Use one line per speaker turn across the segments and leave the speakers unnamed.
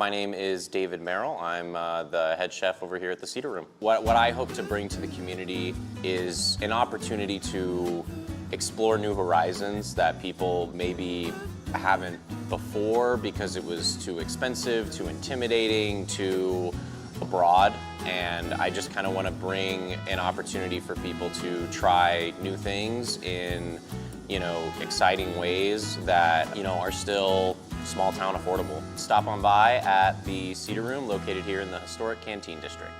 My name is David Merrill. I'm the head chef over here at the Cedar Room. What I hope to bring to the community is an opportunity to explore new horizons that people maybe haven't before because it was too expensive, too intimidating, too abroad. And I just kind of want to bring an opportunity for people to try new things in, exciting ways that, are still small town affordable. Stop on by at the Cedar Room located here in the historic Canteen District.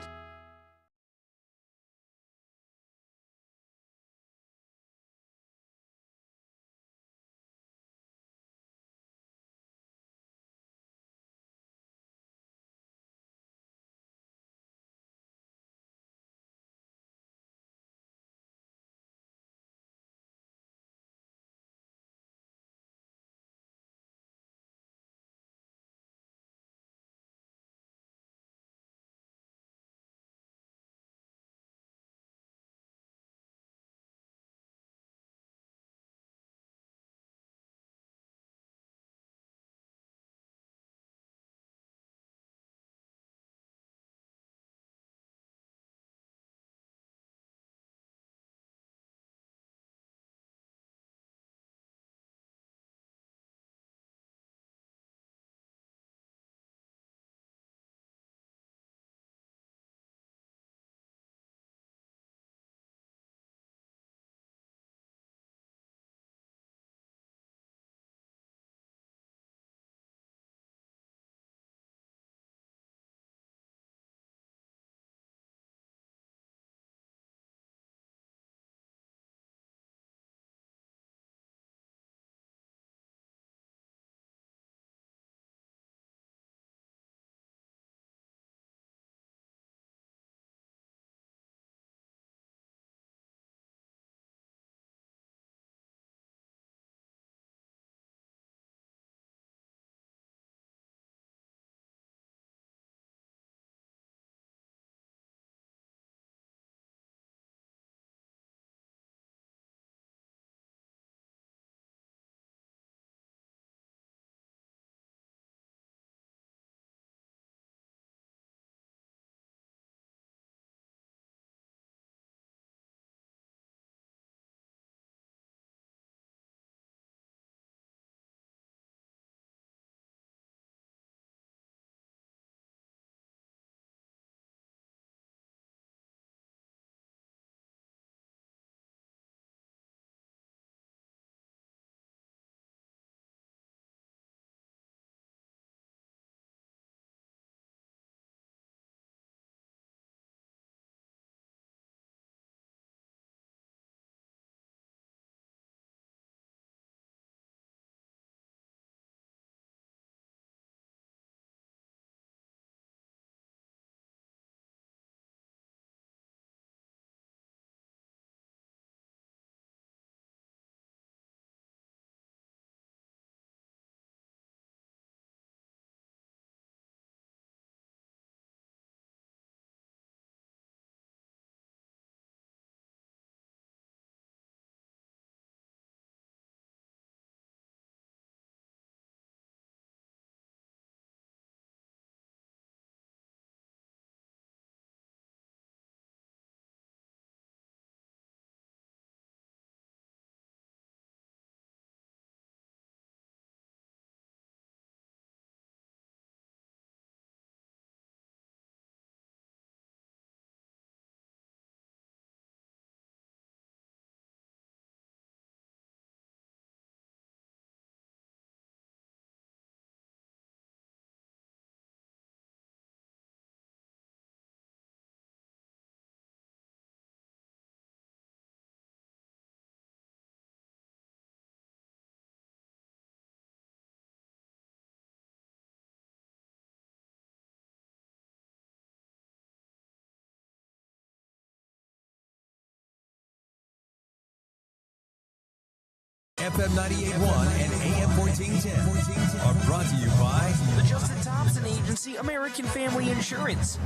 FM 98.1 and AM 1410 are brought to you by
the Justin Thompson Agency, American Family Insurance,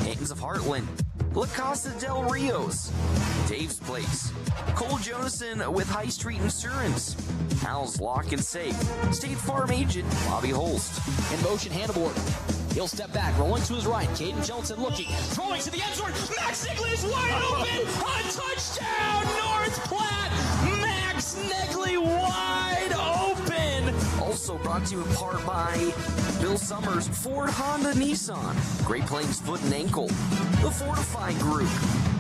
Haynes of Heartland, La Casa del Rios, Dave's Place, Cole Jonison with High Street Insurance, Hal's Lock and Safe, State Farm Agent Bobby Holst,
and Motion Handleboard.
He'll step back, rolling to his right. Caden Johnson looking, throwing to the end zone. Max Negley is wide open. A touchdown, North Platte. Max Negley wide open. Also brought to you in part by Bill Summers, Ford, Honda, Nissan, Great Plains Foot and Ankle, The Fortify Group,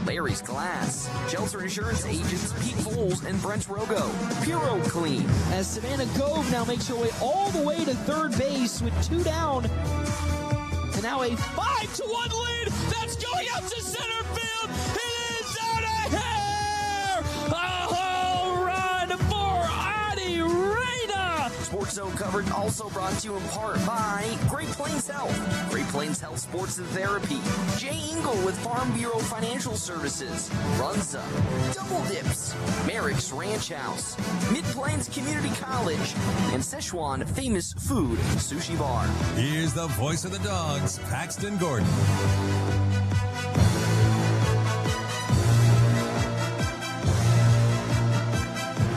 Larry's Glass, Shelter Insurance Agents Pete Foles and Brent Rogo, Puro Clean.
As Savannah Gove now makes her way all the way to third base with 2 down. And now a 5-1 lead. That's going out to center field. It is out of here. A home run for Adi Reyna.
Sports Zone coverage also brought to you in part by Great Plains Health, Great Plains Health Sports and Therapy, Jay Engel with Farm Bureau Financial Services, Runza, Double Dips, Merrick's Ranch House, Mid-Plains Community College, and Szechuan Famous Food Sushi Bar.
Here's the voice of the Dogs, Paxton Gordon.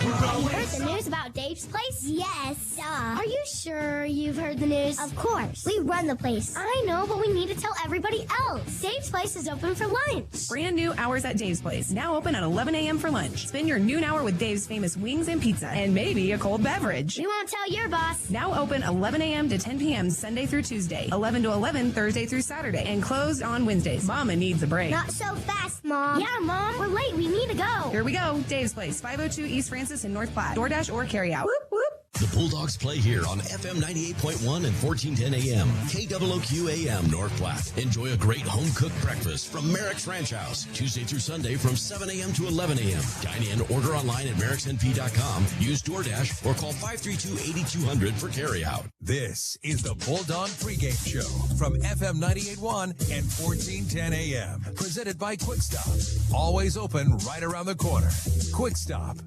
You heard the news about Dave's place? Yes. Are you sure you've heard the news? Of course. We run the place. I know, but we need to tell everybody else. Dave's place is open for lunch.
Brand new hours at Dave's Place. Now open at 11 a.m. for lunch. Spend your noon hour with Dave's famous wings and pizza. And maybe a cold beverage.
We won't tell your boss.
Now open 11 a.m. to 10 p.m. Sunday through Tuesday. 11 to 11 Thursday through Saturday. And closed on Wednesdays. Mama needs a break.
Not so fast, Mom. Yeah, Mom. We're late. We need to go.
Here we go. Dave's Place. 502 East Francis in North Platte. DoorDash or carry out. Whoop, whoop.
The Bulldogs play here on FM 98.1 and 1410 AM. KOOQ AM North Platte. Enjoy a great home-cooked breakfast from Merrick's Ranch House. Tuesday through Sunday from 7 a.m. to 11 a.m. Dine in, order online at merricksnp.com. Use DoorDash or call 532-8200 for carryout.
This is the Bulldog pregame show from FM 98.1 and 1410 AM. Presented by Quick Stop. Always open right around the corner. Quick Stop.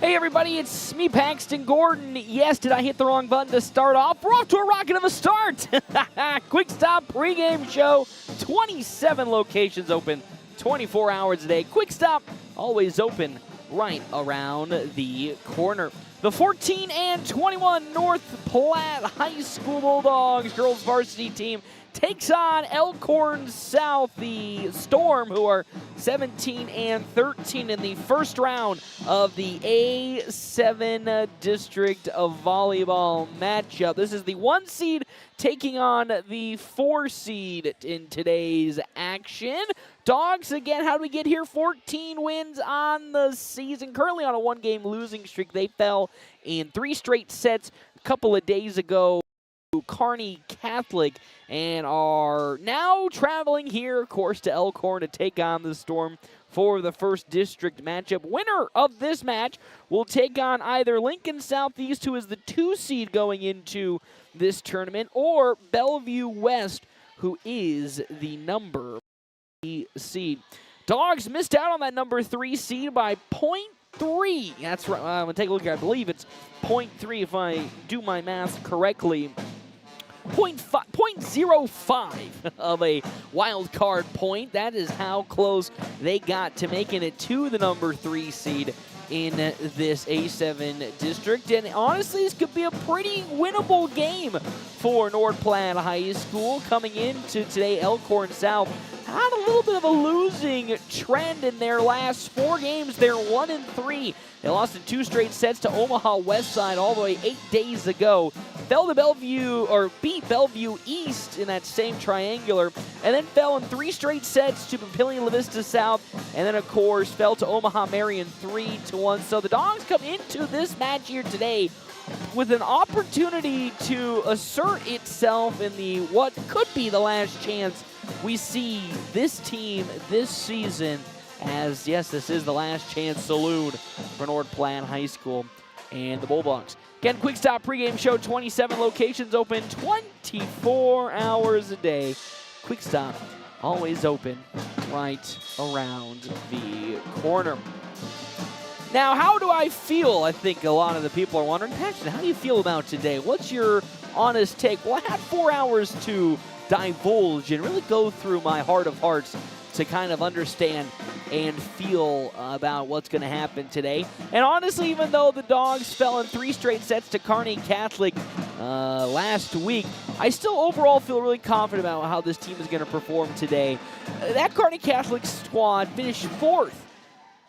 Hey everybody, it's me, Paxton Gordon. Yes, did I hit the wrong button to start off? We're off to a rocket of a start. Quick Stop pregame show, 27 locations open, 24 hours a day. Quick Stop, always open right around the corner. The 14-21 North Platte High School Bulldogs girls varsity team takes on Elkhorn South, the Storm, who are 17-13 in the first round of the A-7 District of Volleyball matchup. This is the 1 seed taking on the 4 seed in today's action. Dogs, again, how do we get here? 14 wins on the season. Currently on a 1-game losing streak. They fell in 3 straight sets a couple of days ago to Kearney Catholic and are now traveling here, of course, to Elkhorn to take on the Storm for the first district matchup. Winner of this match will take on either Lincoln Southeast, who is the 2 seed going into this tournament, or Bellevue West, who is the number 3 seed. Dogs missed out on that number 3 seed by 0.3. That's right. I'm going to take a look here. I believe it's 0.3 if I do my math correctly. 0.05 of a wild card point. That is how close they got to making it to the number 3 seed in this A-7 district. And honestly, this could be a pretty winnable game for North Platte High School. Coming into today, Elkhorn South had a little bit of a losing trend in their last 4 games. They're 1-3. They lost in 2 straight sets to Omaha Westside all the way 8 days ago. Fell to Bellevue, or beat Bellevue East in that same triangular, and then fell in 3 straight sets to Papillion La Vista South, and then, of course, fell to Omaha Marion 3-1. So the Dogs come into this match here today with an opportunity to assert itself in the what could be the last chance we see this team this season, as, yes, this is the last chance saloon for North Platte High School and the Bulldogs. Again, Quick Stop pregame show, 27 locations open 24 hours a day. Quick Stop, always open right around the corner. Now, how do I feel? I think a lot of the people are wondering, Paxton, how do you feel about today? What's your honest take? Well, I had 4 hours to divulge and really go through my heart of hearts to kind of understand and feel about what's going to happen today. And honestly, even though the Dogs fell in 3 straight sets to Kearney Catholic, last week, I still overall feel really confident about how this team is going to perform today. That Kearney Catholic squad finished 4th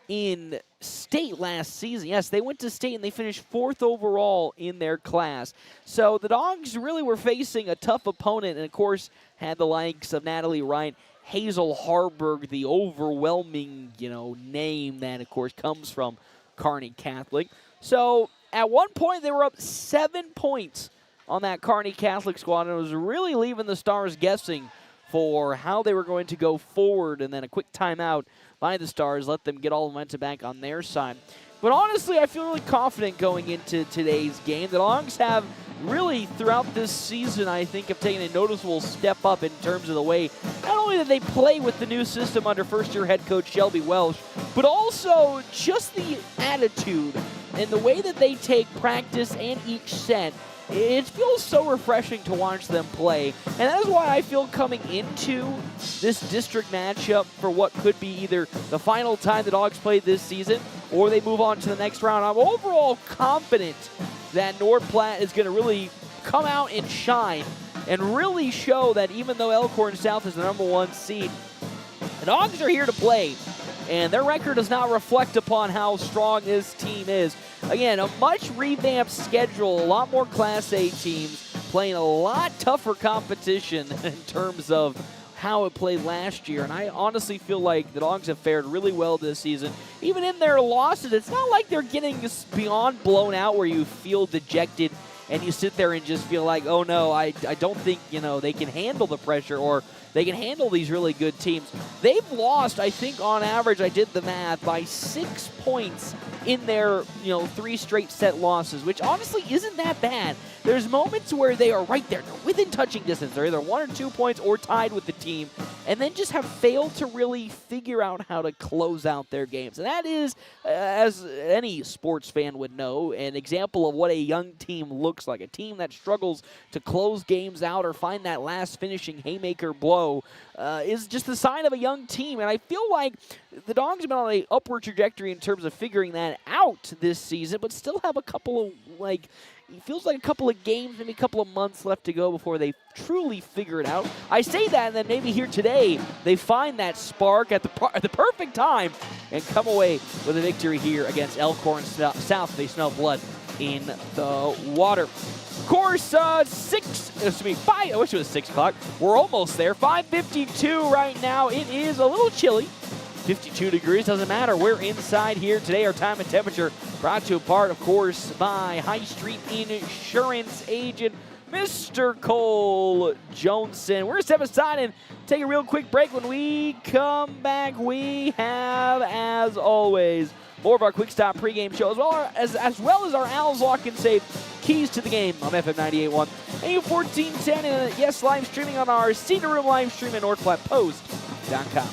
in state last season. Yes, they went to state and they finished 4th overall in their class. So the Dogs really were facing a tough opponent, and of course had the likes of Natalie Wright, Hazel Harburg, the overwhelming, name that of course comes from Kearney Catholic. So at one point they were up 7 points on that Kearney Catholic squad, and it was really leaving the Stars guessing for how they were going to go forward, and then a quick timeout by the Stars let them get all the momentum back on their side. But honestly, I feel really confident going into today's game. The Dogs have really, throughout this season, I think, have taken a noticeable step up in terms of the way not only that they play with the new system under first-year head coach Shelby Welsh, but also just the attitude and the way that they take practice and each set. It feels so refreshing to watch them play, and that is why I feel coming into this district matchup for what could be either the final time the Dogs play this season or they move on to the next round. I'm overall confident that North Platte is going to really come out and shine and really show that even though Elkhorn South is the #1 seed, the Dogs are here to play, and their record does not reflect upon how strong this team is. Again, a much revamped schedule, a lot more Class A teams, playing a lot tougher competition in terms of how it played last year. And I honestly feel like the Dogs have fared really well this season. Even in their losses, it's not like they're getting beyond blown out where you feel dejected and you sit there and just feel like, oh no, I don't think, they can handle the pressure or they can handle these really good teams. They've lost, I think on average, I did the math, by 6 points in their 3 straight set losses, which honestly isn't that bad. There's moments where they are right there. They're within touching distance. They're either 1 or 2 points or tied with the team, and then just have failed to really figure out how to close out their games. And that is, as any sports fan would know, an example of what a young team looks like. A team that struggles to close games out or find that last finishing haymaker blow is just the sign of a young team. And I feel like the Dogs have been on an upward trajectory in terms of figuring that out this season, but still have a couple of, it feels like a couple of games, maybe a couple of months left to go before they truly figure it out. I say that, and then maybe here today they find that spark at the perfect time and come away with a victory here against Elkhorn South. They smell blood in the water. Of course, 5, I wish it was 6 o'clock. We're almost there. 5:52 right now. It is a little chilly. 52 degrees, doesn't matter. We're inside here today. Our time and temperature brought to you part, of course, by High Street Insurance agent Mr. Cole Johnson. We're going to step aside and take a real quick break. When we come back, we have, as always, more of our Quick Stop pregame show, as well as our Owls Lock and Safe keys to the game on FM 98.1, AM 1410, and yes, live streaming on our Cedar Room live stream at NorthPlattePost.com.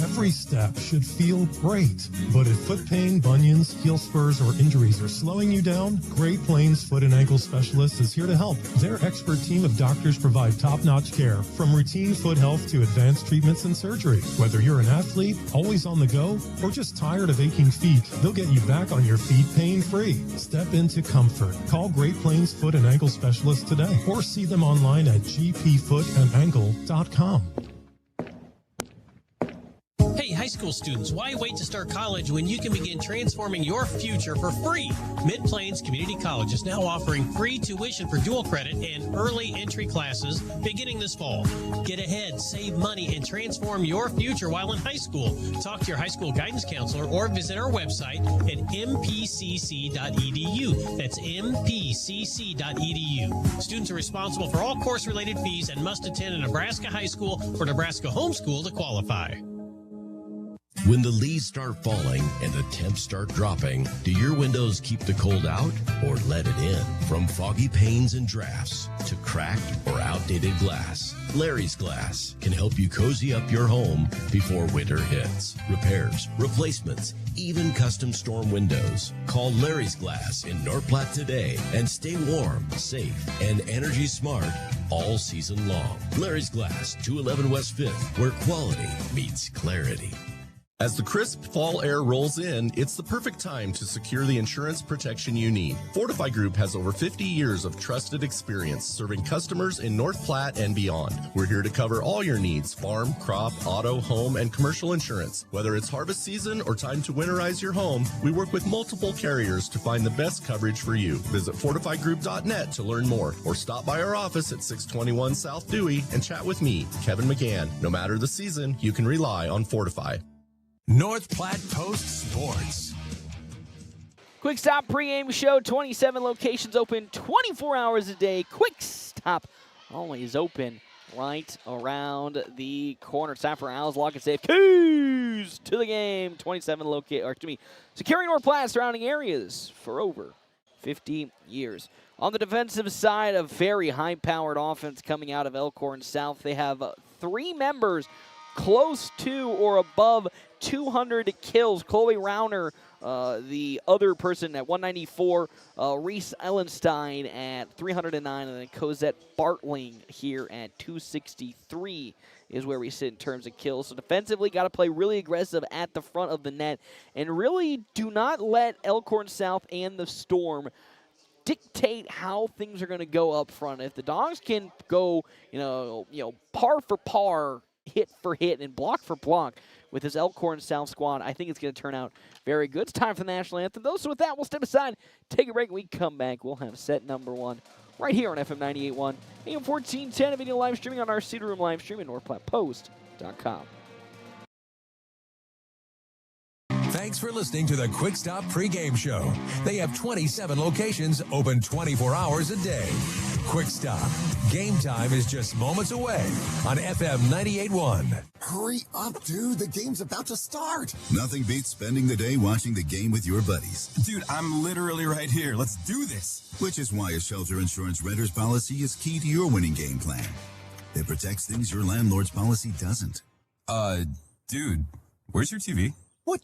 Every step should feel great, but if foot pain, bunions, heel spurs, or injuries are slowing you down, Great Plains Foot and Ankle Specialist is here to help. Their expert team of doctors provide top-notch care, from routine foot health to advanced treatments and surgery. Whether you're an athlete, always on the go, or just tired of aching feet, they'll get you back on your feet pain-free. Step into comfort. Call Great Plains Foot and Ankle Specialist today, or see them online at gpfootandankle.com.
Hey, high school students, why wait to start college when you can begin transforming your future for free? Mid-Plains Community College is now offering free tuition for dual credit and early entry classes beginning this fall. Get ahead, save money, and transform your future while in high school. Talk to your high school guidance counselor or visit our website at mpcc.edu. That's mpcc.edu. Students are responsible for all course-related fees and must attend a Nebraska high school or Nebraska homeschool to qualify.
When the leaves start falling and the temps start dropping, do your windows keep the cold out or let it in? From foggy panes and drafts to cracked or outdated glass, Larry's Glass can help you cozy up your home before winter hits. Repairs, replacements, even custom storm windows. Call Larry's Glass in North Platte today and stay warm, safe, and energy smart all season long. Larry's Glass, 211 West 5th, where quality meets clarity.
As the crisp fall air rolls in, it's the perfect time to secure the insurance protection you need. Fortify Group has over 50 years of trusted experience serving customers in North Platte and beyond. We're here to cover all your needs: farm, crop, auto, home, and commercial insurance. Whether it's harvest season or time to winterize your home, we work with multiple carriers to find the best coverage for you. Visit fortifygroup.net to learn more, or stop by our office at 621 South Dewey and chat with me, Kevin McGann. No matter the season, you can rely on Fortify.
North Platte Post Sports.
Quick Stop pregame show, 27 locations open 24 hours a day. Quick Stop always open right around the corner. It's time for Al's Lock and Safe keys to the game. 27 securing North Platte surrounding areas for over 50 years. On the defensive side, a very high-powered offense coming out of Elkhorn South. They have 3 members close to or above 200 kills. Chloe Rauner, the other person at 194, Reese Ellenstein at 309, and then Cosette Bartling here at 263 is where we sit in terms of kills. So defensively, got to play really aggressive at the front of the net, and really do not let Elkhorn South and the Storm dictate how things are going to go up front. If the Dogs can go, par for par, hit for hit, and block for block with this Elkhorn South squad, I think it's going to turn out very good. It's time for the national anthem, though. So with that, we'll step aside, take a break. When we come back, we'll have set number 1 right here on FM 98.1, AM 1410, and video live streaming on our Cedar Room live stream at NorthPlattePost.com.
Thanks for listening to the Quick Stop pregame show. They have 27 locations open 24 hours a day. Quick Stop. Game time is just moments away on FM 98.1.
Hurry up, dude. The game's about to start.
Nothing beats spending the day watching the game with your buddies.
Dude, I'm literally right here. Let's do this.
Which is why a shelter insurance renter's policy is key to your winning game plan. It protects things your landlord's policy doesn't.
Dude, where's your TV?
What?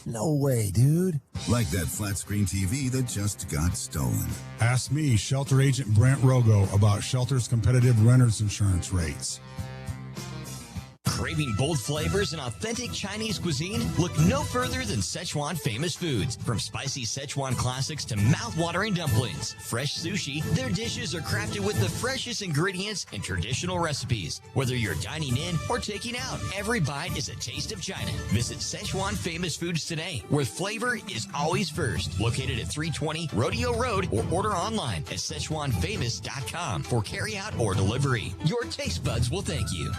No way, dude.
Like that flat screen TV that just got stolen.
Ask me, Shelter Agent Brent Rogo, about Shelter's competitive renter's insurance rates.
Craving bold flavors and authentic Chinese cuisine? Look no further than Szechuan Famous Foods. From spicy Szechuan classics to mouth-watering dumplings, fresh sushi, their dishes are crafted with the freshest ingredients and traditional recipes. Whether you're dining in or taking out, every bite is a taste of China. Visit Szechuan Famous Foods today, where flavor is always first. Located at 320 Rodeo Road, or order online at SzechuanFamous.com for carryout or delivery. Your taste buds will thank you.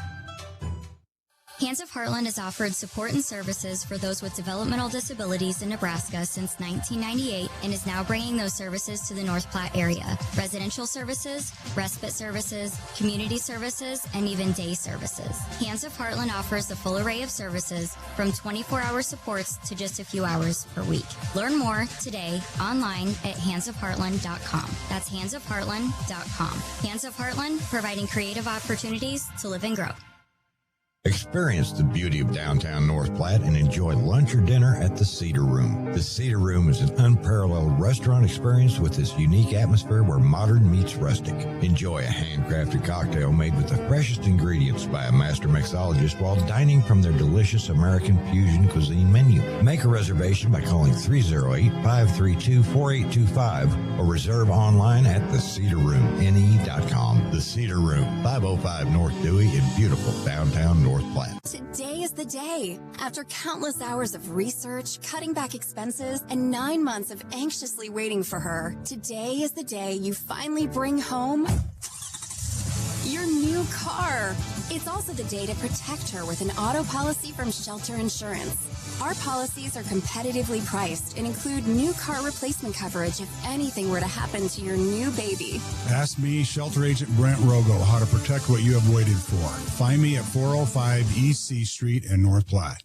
Hands of Heartland has offered support and services for those with developmental disabilities in Nebraska since 1998 and is now bringing those services to the North Platte area. Residential services, respite services, community services, and even day services. Hands of Heartland offers a full array of services from 24-hour supports to just a few hours per week. Learn more today online at handsofheartland.com. That's handsofheartland.com. Hands of Heartland, providing creative opportunities to live and grow.
Experience the beauty of downtown North Platte and enjoy lunch or dinner at the Cedar Room. The Cedar Room is an unparalleled restaurant experience with this unique atmosphere where modern meets rustic. Enjoy a handcrafted cocktail made with the freshest ingredients by a master mixologist while dining from their delicious American fusion cuisine menu. Make a reservation by calling 308-532-4825 or reserve online at thecedarroomne.com. The Cedar Room, 505 North Dewey in beautiful downtown North Platte.
Today is the day. After countless hours of research, cutting back expenses, and 9 months of anxiously waiting for her, today is the day you finally bring home your new car. It's also the day to protect her with an auto policy from Shelter Insurance. Our policies are competitively priced and include new car replacement coverage if anything were to happen to your new baby.
Ask me, Shelter Agent Brent Rogo, how to protect what you have waited for. Find me at 405 East C Street in North Platte.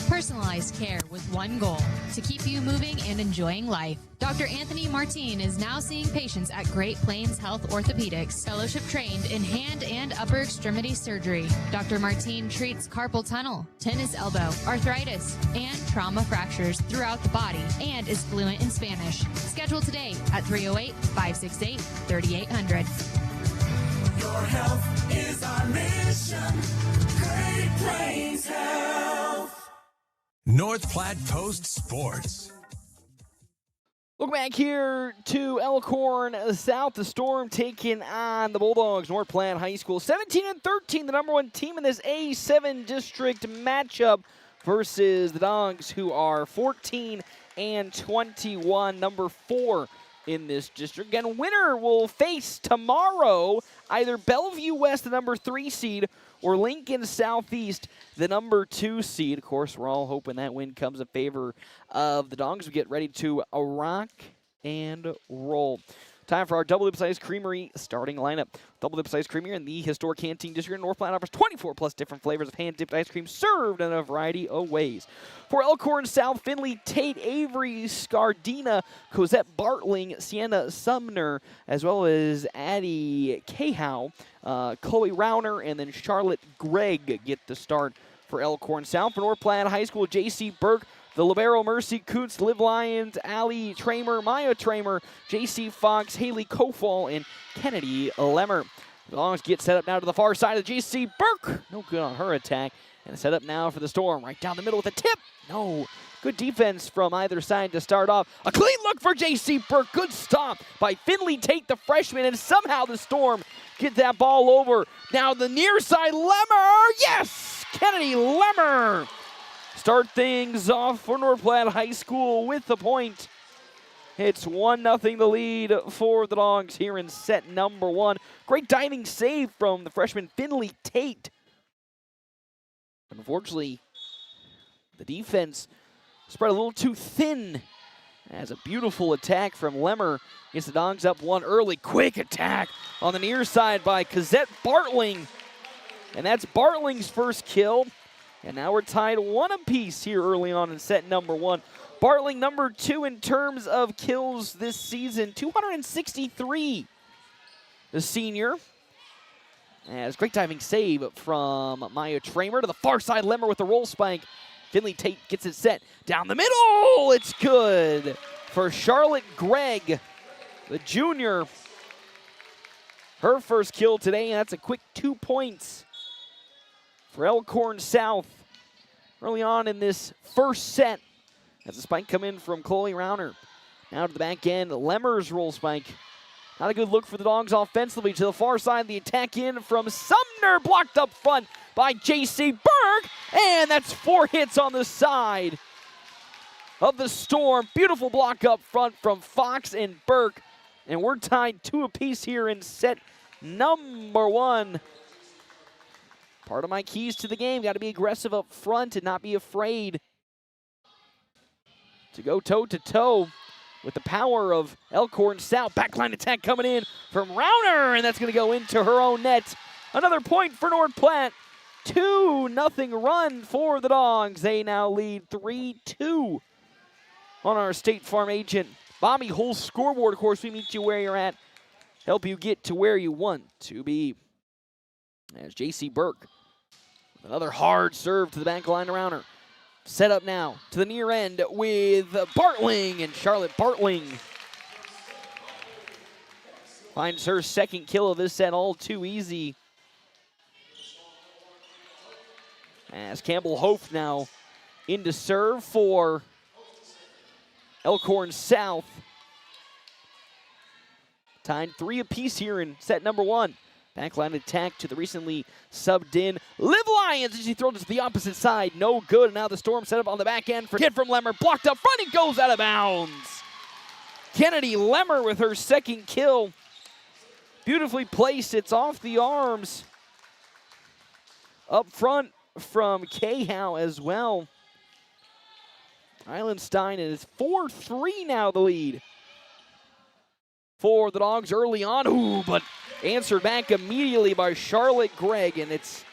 Personalized care with one goal, to keep you moving and enjoying life. Dr. Anthony Martin is now seeing patients at Great Plains Health Orthopedics, fellowship trained in hand and upper extremity surgery. Dr. Martin treats carpal tunnel, tennis elbow, arthritis, and trauma fractures throughout the body and is fluent in Spanish. Schedule today at 308-568-3800.
Your health is our mission. Great Plains Health.
North Platte Post Sports.
Look back here to Elkhorn South. The Storm taking on the Bulldogs. North Platte High School 17-13, the number one team in this A-7 district matchup versus the Dogs, who are 14-21, number 4 in this district. Again, winner will face tomorrow either Bellevue West, the number 3 seed, or Lincoln Southeast, the number 2 seed. Of course, we're all hoping that win comes in favor of the Dogs. We get ready to rock and roll. Time for our Double Dip Ice Creamery starting lineup. Double Dip Ice Creamery in the historic Canteen District in North Platte offers 24 plus different flavors of hand-dipped ice cream served in a variety of ways. For Elkhorn South, Finley Tate, Avery Scardina, Cosette Bartling, Sienna Sumner, as well as Addie Cahow, Chloe Rauner, and then Charlotte Gregg get the start for Elkhorn South. For North Platte High School, J.C. Burke, the Libero, Mercy Coots, Liv Lyons, Allie Tramer, Maya Tramer, J.C. Fox, Haley Kofall, and Kennedy Lemmer. The Dogs get set up now to the far side of J.C. Burke. No good on her attack. And set up now for the Storm. Right down the middle with a tip. No. Good defense from either side to start off. A clean look for J.C. Burke. Good stop by Finley Tate, the freshman. And somehow the Storm get that ball over. Now the near side, Lemmer. Yes! Kennedy Lemmer. Start things off for North Platte High School with the point. It's 1-0 the lead for the Dogs here in set number 1. Great diving save from the freshman Finley Tate. Unfortunately, the defense spread a little too thin. As a beautiful attack from Lemmer gets the Dogs up 1 early. Quick attack on the near side by Cosette Bartling. And that's Bartling's first kill. And now we're tied 1 apiece here early on in set number 1. Bartling number 2 in terms of kills this season, 263. The senior. As great diving save from Maya Tramer to the far side. Lemmer with the roll spike. Finley Tate gets it set down the middle. It's good for Charlotte Gregg, the junior. Her first kill today, and that's a quick 2 points for Elkhorn South early on in this first set. As the spike come in from Chloe Rauner. Now to the back end, Lemmer's roll spike. Not a good look for the Dogs offensively. To the far side, the attack in from Sumner, blocked up front by J.C. Burke. And that's 4 hits on the side of the Storm. Beautiful block up front from Fox and Burke. And we're tied 2 apiece here in set number 1. Part of my keys to the game, got to be aggressive up front and not be afraid to go toe-to-toe with the power of Elkhorn South. Backline attack coming in from Rauner, and that's going to go into her own net. Another point for North Platte. 2-0 run for the Dogs. They now lead 3-2 on our State Farm agent Bobby Hull scoreboard. Of course, we meet you where you're at, help you get to where you want to be. There's J.C. Burke. Another hard serve to the back line around her. Set up now to the near end with Bartling, and Charlotte Bartling finds her second kill of this set all too easy. As Campbell Hope now into serve for Elkhorn South. Tied 3 apiece here in set number 1. Backline attack to the recently subbed in Liv Lyons, and she throws it to the opposite side. No good. And now the Storm set up on the back end for hit from Lemmer. Blocked up front. He goes out of bounds. Kennedy Lemmer with her second kill. Beautifully placed. It's off the arms. Up front from Cahow as well. Islandstein is 4-3 now the lead for the Dogs early on. Ooh, but answered back immediately by Charlotte Gregg, and it's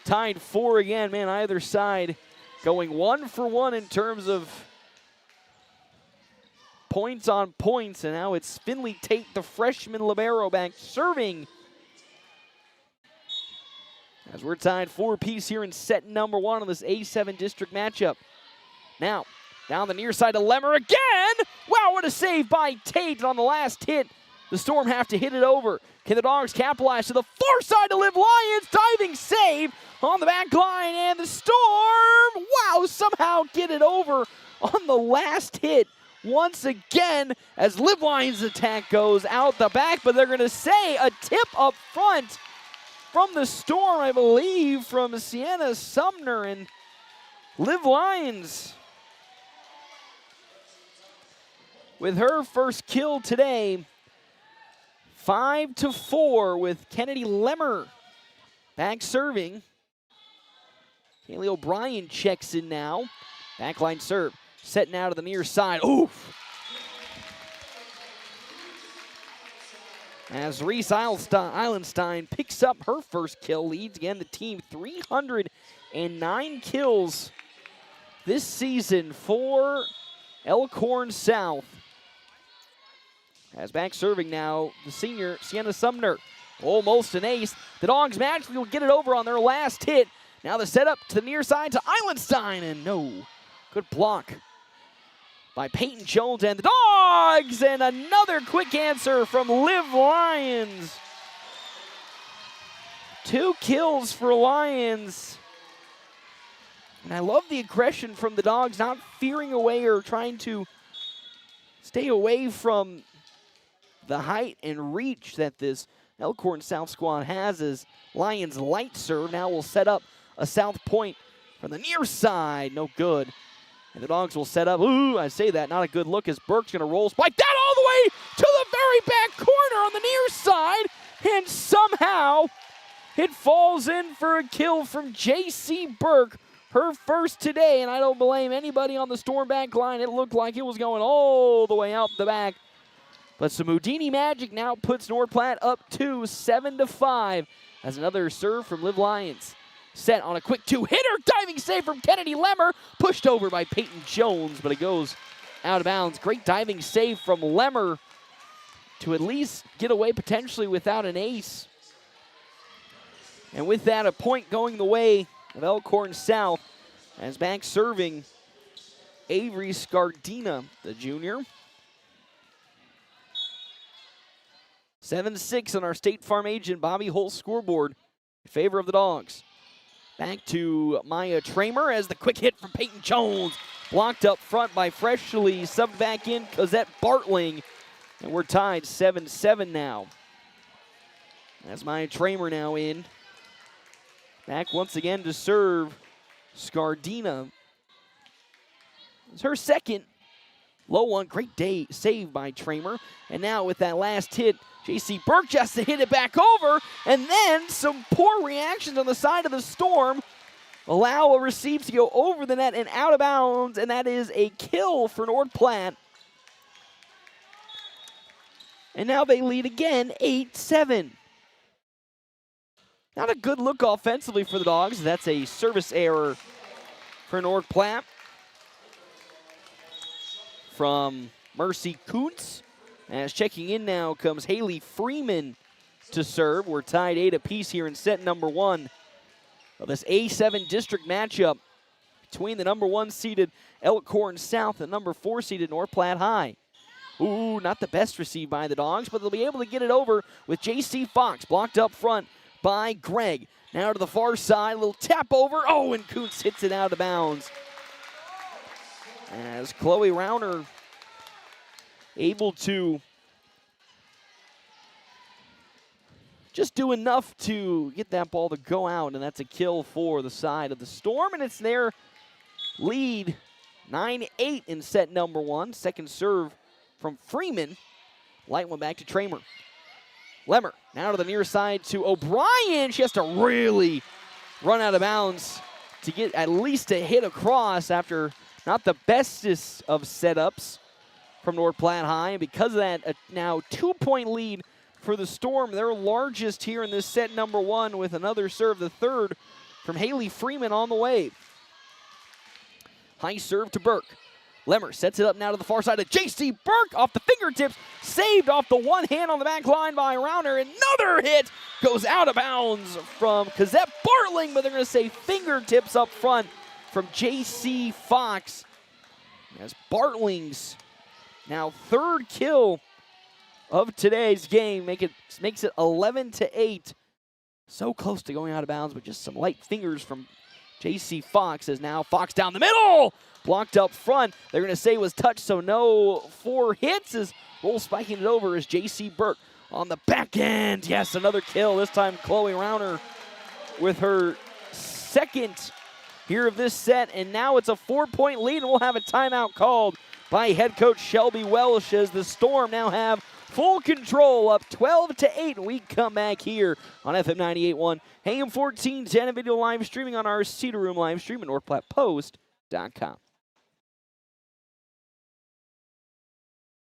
tied 4 again. Man, either side going 1 for 1 in terms of points on points, and now it's Finley Tate, the freshman libero, back serving. As we're tied 4 apiece here in set number 1 on this A-7 district matchup. Now, down the near side to Lemmer again. Wow, what a save by Tate on the last hit. the Storm have to hit it over. Can the Dogs capitalize to the far side to Liv Lyons? Diving save on the back line, and the Storm, wow, somehow get it over on the last hit once again as Liv Lyons' attack goes out the back, but they're going to say a tip up front from the Storm, I believe, from Sienna Sumner, and Liv Lyons with her first kill today. 5-4 with Kennedy Lemmer back serving. Kaylee O'Brien checks in now. Backline serve. Set now to the near side. Oof! As Reese Eilenstein picks up her first kill, leads again the team 309 kills this season for Elkhorn South. As back serving now, the senior Sienna Sumner. Almost an ace. The Dogs magically will get it over on their last hit. Now the setup to the near side to Eilenstein, and no. Good block by Peyton Jones and the Dogs, and another quick answer from Liv Lyons. 2 kills for Lyons. And I love the aggression from the Dogs, not fearing away or trying to stay away from the height and reach that this Elkhorn South squad has, as Lyons light serve now will set up a south point from the near side. No good. And the Dogs will set up. Ooh, I say that, not a good look, as Burke's going to roll. Spike that all the way to the very back corner on the near side. And somehow it falls in for a kill from J.C. Burke. Her first today, and I don't blame anybody on the Storm back line. It looked like it was going all the way out the back. But some Houdini magic now puts North Platte up to 7-5 as another serve from Liv Lyons. Set on a quick 2-hitter, diving save from Kennedy Lemmer, pushed over by Peyton Jones, but it goes out of bounds. Great diving save from Lemmer to at least get away potentially without an ace. And with that, a point going the way of Elkhorn South, as back serving Avery Scardina, the junior. 7-6 on our State Farm agent Bobby Hull scoreboard in favor of the Dogs. Back to Maya Tramer as the quick hit from Peyton Jones. Blocked up front by freshly subbed back in Cosette Bartling. And we're tied 7-7 now. As Maya Tramer now in. Back once again to serve Scardina. It's her second. Low one, great day save by Tramer. And now with that last hit, J.C. Burke just to hit it back over, and then some poor reactions on the side of the Storm allow a receive to go over the net and out of bounds, and that is a kill for North Platte. And now they lead again, 8-7. Not a good look offensively for the Dogs. That's a service error for North Platte from Mercy Kuntz. As checking in now comes Haley Freeman to serve. We're tied 8 apiece here in set number 1 of this A-7 district matchup between the number 1 seeded Elkhorn South and number 4 seeded North Platte High. Ooh, not the best received by the Dogs, but they'll be able to get it over with J.C. Fox blocked up front by Gregg. Now to the far side, a little tap over. Oh, and Kuntz hits it out of bounds. As Chloe Rauner able to just do enough to get that ball to go out, and that's a kill for the side of the Storm, and it's their lead 9-8 in set number 1. Second serve from Freeman. Light one back to Tramer. Lemmer now to the near side to O'Brien. She has to really run out of bounds to get at least a hit across after not the bestest of setups from North Platte High. And because of that, a now 2-point lead for the Storm, their largest here in this set number 1, with another serve, the third from Haley Freeman on the way. High serve to Burke. Lemmer sets it up now to the far side to J.C. Burke off the fingertips, saved off the one hand on the back line by Rauner. Another hit goes out of bounds from Cosette Bartling, but they're going to say fingertips up front from J.C. Fox. As Bartling's now third kill of today's game. Makes it 11-8. So close to going out of bounds, but just some light fingers from J.C. Fox. As now Fox down the middle, blocked up front. They're going to say it was touched, so no 4 hits. As roll spiking it over is J.C. Burke on the back end. Yes, another kill. This time Chloe Rauner with her second here of this set, and now it's a 4-point lead, and we'll have a timeout called by head coach Shelby Welsh as the Storm now have full control, up 12-8, and we come back here on FM 98.1, AM 1410, and video live streaming on our Cedar Room live stream at NorthPlattePost.com.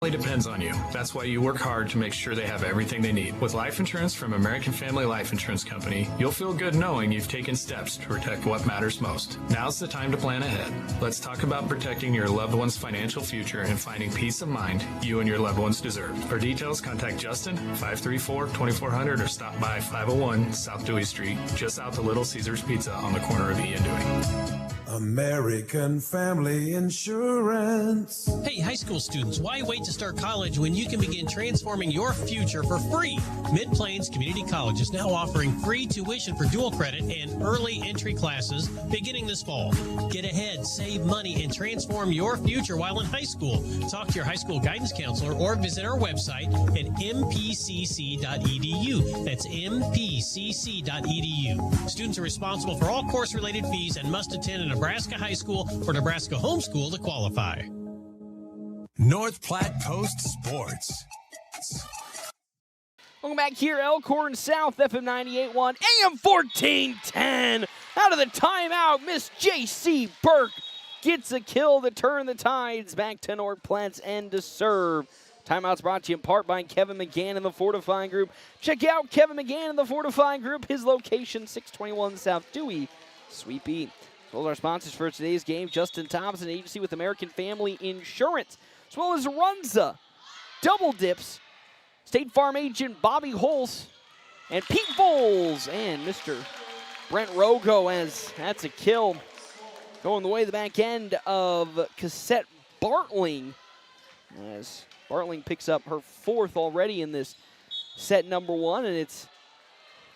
It depends on you. That's why you work hard to make sure they have everything they need. With life insurance from American Family Life Insurance Company, you'll feel good knowing you've taken steps to protect what matters most. Now's the time to plan ahead. Let's talk about protecting your loved one's financial future and finding peace of mind you and your loved ones deserve. For details, contact Justin, 534-2400, or stop by 501 South Dewey Street, just south of Little Caesars Pizza on the corner of E and Dewey.
American Family Insurance.
Hey, high school students, why wait to start college when you can begin transforming your future for free? Mid-Plains Community College is now offering free tuition for dual credit and early entry classes beginning this fall. Get ahead, save money, and transform your future while in high school. Talk to your high school guidance counselor or visit our website at mpcc.edu. That's mpcc.edu. Students are responsible for all course-related fees and must attend a Nebraska high school or Nebraska homeschool to qualify.
North Platte Post Sports.
Welcome back here, Elkhorn South, FM 98.1, AM 1410. Out of the timeout, Miss J.C. Burke gets a kill to turn the tides back to North Platte's end to serve. Timeout's brought to you in part by Kevin McGann and the Fortifying Group. Check out Kevin McGann and the Fortifying Group. His location, 621 South Dewey, Suite B. As well as our sponsors for today's game, Justin Thompson, agency with American Family Insurance, as well as Runza, Double Dips, State Farm agent Bobby Holz, and Pete Voles, and Mr. Brent Rogo, as that's a kill going the way of the back end of Cassette Bartling, as Bartling picks up her 4th already in this set number 1, and it's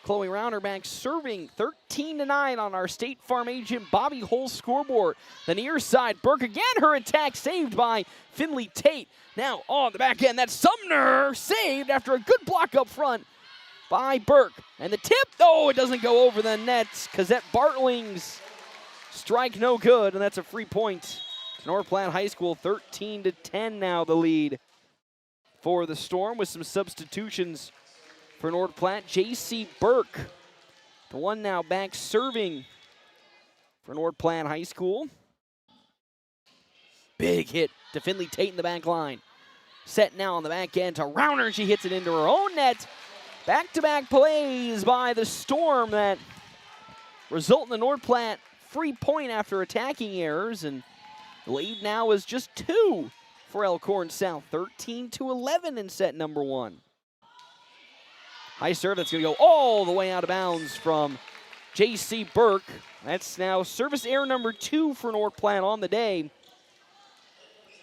Chloe Rauner back serving 13-9 on our State Farm agent Bobby Holz scoreboard. The near side, Burke again, her attack saved by Finley Tate. Now on the back end, that's Sumner saved after a good block up front by Burke. And the tip, it doesn't go over the nets. Cassette Bartling's strike no good, and that's a free point. North Platte High School, 13-10 now the lead for the Storm with some substitutions for North Platte. J.C. Burke, the one now back serving for North Platte High School. Big hit to Finley Tate in the back line. Set now on the back end to Rauner. She hits it into her own net. Back-to-back plays by the Storm that result in the North Platte free point after attacking errors. And the lead now is just 2 for Elkhorn South. 13-11 in set number 1. High serve that's going to go all the way out of bounds from J.C. Burke. That's now service error number 2 for North Platte on the day.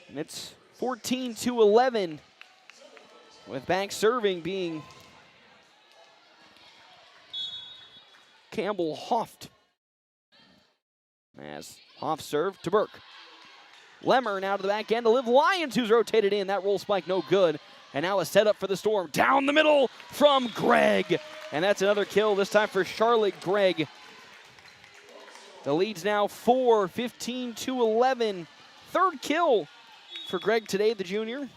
And it's 14-11 with back serving being Campbell Hoft. As Hoft serve to Burke. Lemmer now to the back end to Liv Lyons, who's rotated in. That roll spike no good. And now a setup for the Storm. Down the middle from Gregg. And that's another kill, this time for Charlotte Gregg. The lead's now 4, 15-11. 3rd kill for Gregg today, the junior.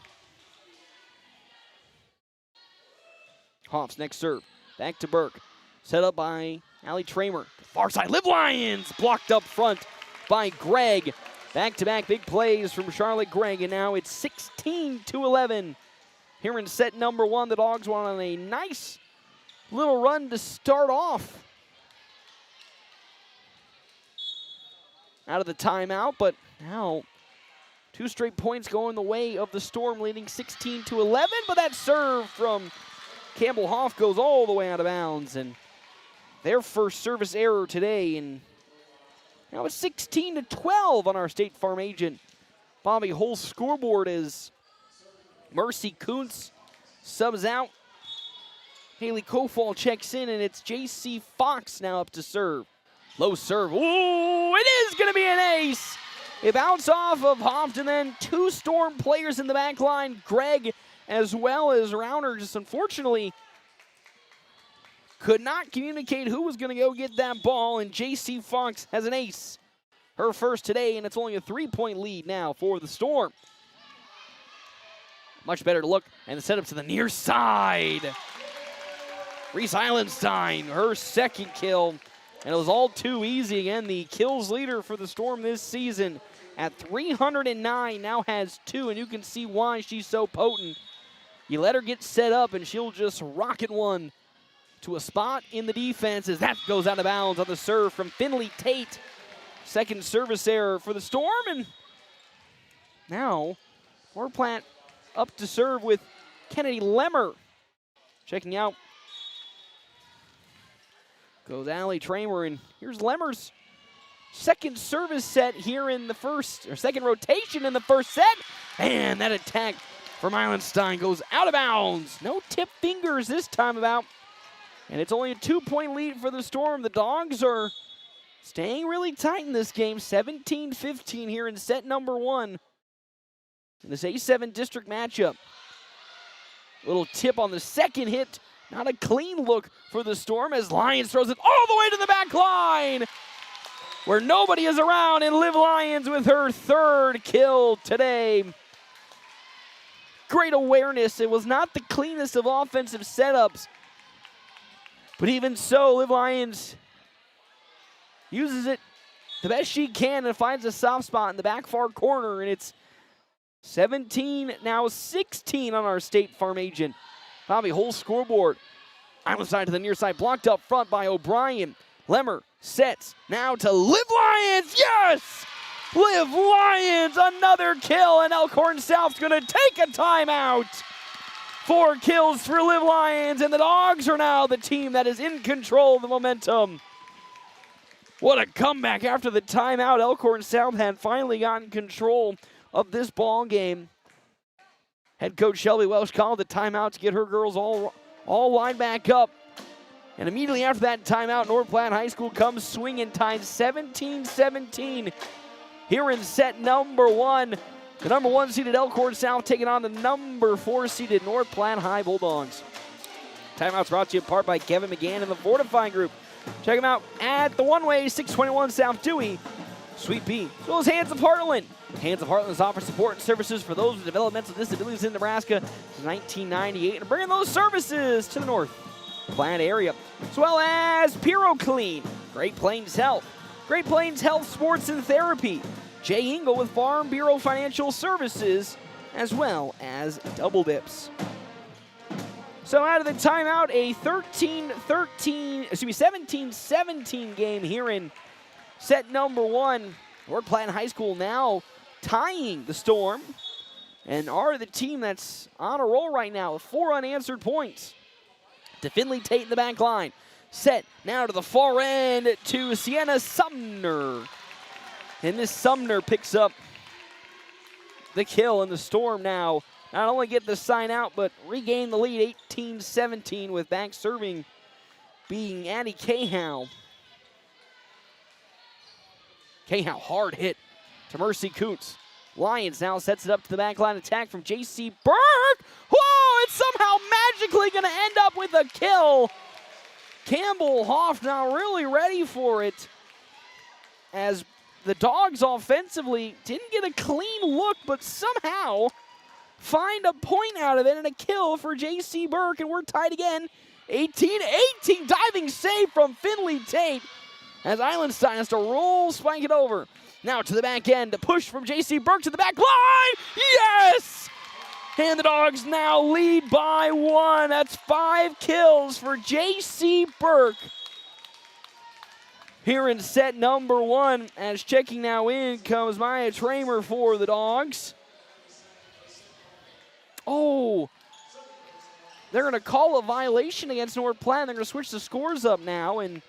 Hoff's next serve. Back to Burke. Set up by Allie Tramer. Far side, Liv Lyons blocked up front by Gregg. Back-to-back big plays from Charlotte Gregg, and now it's 16-11. Here in set number 1, the Dogs went on a nice little run to start off out of the timeout, but now 2 straight points going the way of the Storm, leading 16-11, but that serve from Campbell Hoff goes all the way out of bounds, and their first service error today, and now it's 16-12 on our State Farm agent Bobby Holz scoreboard as Mercy Kuntz subs out. Haley Kofall checks in, and it's J.C. Fox now up to serve. Low serve. Ooh, it is going to be an ace. It bounced off of Hoft, and then two Storm players in the back line, Greg as well as Rauner, just unfortunately could not communicate who was going to go get that ball, and J.C. Fox has an ace. Her first today, and it's only a 3-point lead now for the Storm. Much better to look, and the setup to the near side. Reese Eilenstein, her second kill, and it was all too easy. Again, the kills leader for the Storm this season at 309, now has 2, and you can see why she's so potent. You let her get set up, and she'll just rocket one to a spot in the defense as that goes out of bounds on the serve from Finley Tate. Second service error for the Storm, and now North Platte up to serve with Kennedy Lemmer. Checking out goes Allie Tramer, and here's Lemmer's second service set here in the first, or second rotation in the first set. And that attack from Eilenstein goes out of bounds. No tip fingers this time about. And it's only a 2-point lead for the Storm. The Dogs are staying really tight in this game. 17-15 here in set number 1. In this A-7 district matchup. Little tip on the second hit. Not a clean look for the Storm as Lyons throws it all the way to the back line where nobody is around, and Liv Lyons with her third kill today. Great awareness. It was not the cleanest of offensive setups, but even so, Liv Lyons uses it the best she can and finds a soft spot in the back far corner, and it's 17, now 16 on our State Farm agent. Bobby, whole scoreboard. Eilenstein to the near side, blocked up front by O'Brien. Lemmer sets now to Liv Lyons. Yes! Liv Lyons, another kill, and Elkhorn South's going to take a timeout. 4 kills for Liv Lyons, and the Dogs are now the team that is in control of the momentum. What a comeback after the timeout. Elkhorn South had finally gotten control of this ball game. Head coach Shelby Welsh called the timeout to get her girls all lined back up. And immediately after that timeout, North Platte High School comes swinging, tied 17-17 here in set number 1. The number 1 seeded Elkhorn South taking on the number 4 seeded North Platte High Bulldogs. Timeout's brought to you in part by Kevin McGann and the Fortifying Group. Check them out at the One-Way, 621 South Dewey, Suite B, as well as Hands of Heartland. Hands of Heartland offers support and services for those with developmental disabilities in Nebraska since 1998, and bringing those services to the North Platte area, as well as PuroClean, Great Plains Health, Great Plains Health Sports and Therapy, Jay Engel with Farm Bureau Financial Services, as well as Double Dips. So out of the timeout, a 17-17 game here in set number 1. North Platte High School now tying the Storm and are the team that's on a roll right now with 4 unanswered points. To Finley Tate in the back line. Set now to the far end to Sienna Sumner. And this Sumner picks up the kill, and the Storm now not only get the sign out, but regain the lead 18-17 with back serving being Addie Cahow. Cahow hard hit to Mercy Coots. Lyons now sets it up to the backline attack from J.C. Burke. Whoa, it's somehow magically going to end up with a kill. Campbell Hoff now really ready for it as the Dogs offensively didn't get a clean look, but somehow find a point out of it and a kill for J.C. Burke, and we're tied again. 18-18, diving save from Finley Tate as Eilenstein has to roll, spike it over. Now to the back end, a push from J.C. Burke to the back line. Yes! And the Dogs now lead by 1. That's 5 kills for J.C. Burke here in set number 1. As checking now in comes Maya Tramer for the Dogs. Oh, they're going to call a violation against North Platte. They're going to switch the scores up now, and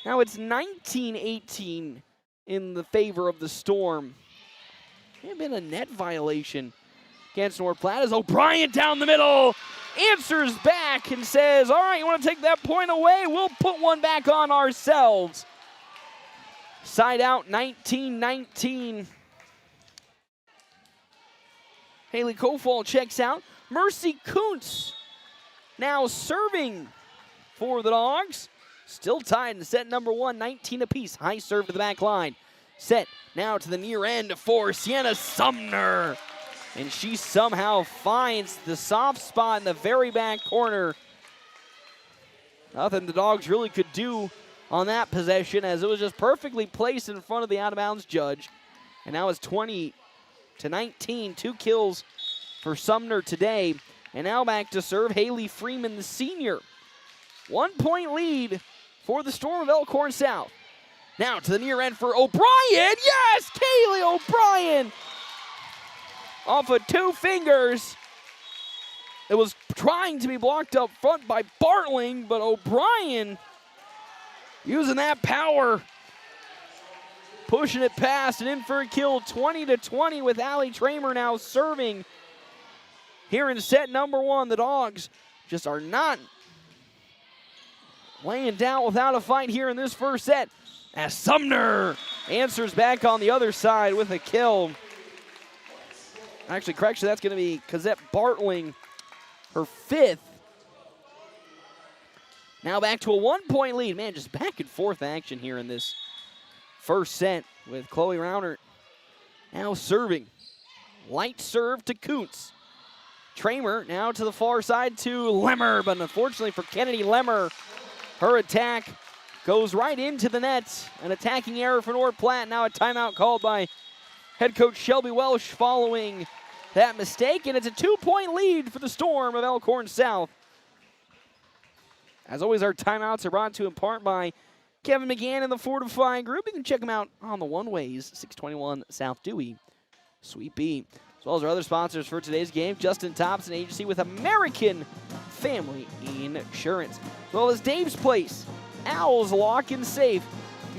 now it's 19-18 in the favor of the Storm. May have been a net violation against North Platte as O'Brien down the middle answers back and says, all right, you want to take that point away? We'll put one back on ourselves. Side out, 19-19. Haley Kofall checks out. Mercy Kuntz now serving for the Dogs. Still tied in set number 1, 19 apiece. High serve to the back line. Set now to the near end for Sienna Sumner. And she somehow finds the soft spot in the very back corner. Nothing the Dogs really could do on that possession, as it was just perfectly placed in front of the out-of-bounds judge. And now it's 20-19, 2 kills for Sumner today. And now back to serve Haley Freeman, the senior. 1 point lead for the Storm of Elkhorn South. Now to the near end for O'Brien. Yes, Kaylee O'Brien. Off of 2 fingers. It was trying to be blocked up front by Bartling, but O'Brien using that power, pushing it past and in for a kill. 20-20 with Allie Tramer now serving here in set number 1. The Dogs just are not laying down without a fight here in this first set, as Sumner answers back on the other side with a kill. Actually, correction, that's going to be Cosette Bartling, her 5th. Now back to a 1 point lead. Man, just back and forth action here in this first set with Chloe Rounert now serving. Light serve to Kuntz. Tramer now to the far side to Lemmer, but unfortunately for Kennedy Lemmer, her attack goes right into the net. An attacking error for North Platte. Now a timeout called by head coach Shelby Welsh following that mistake, and it's a 2 point lead for the Storm of Elkhorn South. As always, our timeouts are brought to you in part by Kevin McGann and the Fortifying Group. You can check them out on the one-ways, 621 South Dewey, Suite B. As well as our other sponsors for today's game, Justin Thompson Agency with American Family Insurance. As well as Dave's Place, Owls Lock and Safe,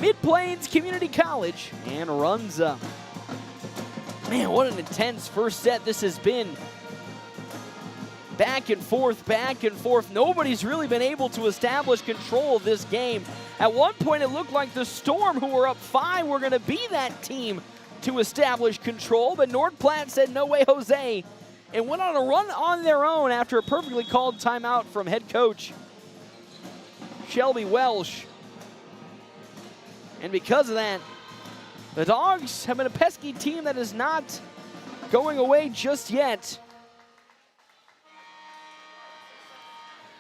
Mid-Plains Community College, and Runza. Man, what an intense first set this has been. Back and forth, back and forth. Nobody's really been able to establish control of this game. At one point, it looked like the Storm, who were up 5, were going to be that team to establish control, but North Platte said, no way, Jose, and went on a run on their own after a perfectly called timeout from head coach Shelby Welsh. And because of that, the Dogs have been a pesky team that is not going away just yet.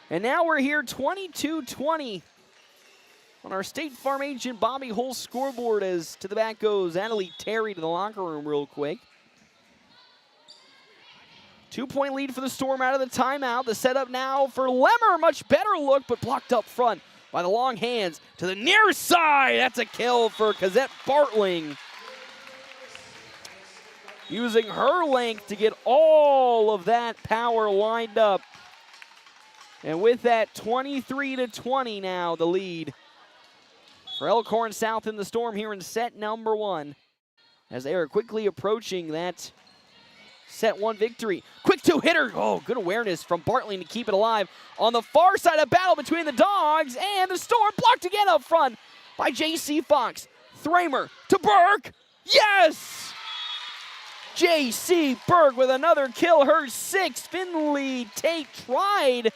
And now we're here 22-20 on our State Farm agent Bobby Hull scoreboard, as to the back goes Annalie Terry to the locker room real quick. 2 point lead for the Storm out of the timeout. The setup now for Lemmer, much better look, but blocked up front by the long hands to the near side. That's a kill for Cosette Bartling, using her length to get all of that power lined up. And with that, 23-20 now, the lead for Elkhorn South in the Storm here in set number 1, as they are quickly approaching that set 1 victory. Quick 2-hitter. Oh, good awareness from Bartling to keep it alive. On the far side, a battle between the Dogs and the Storm, blocked again up front by J.C. Fox. Thramer to Burke. Yes! J.C. Burke with another kill, her 6th. Finley Tate tried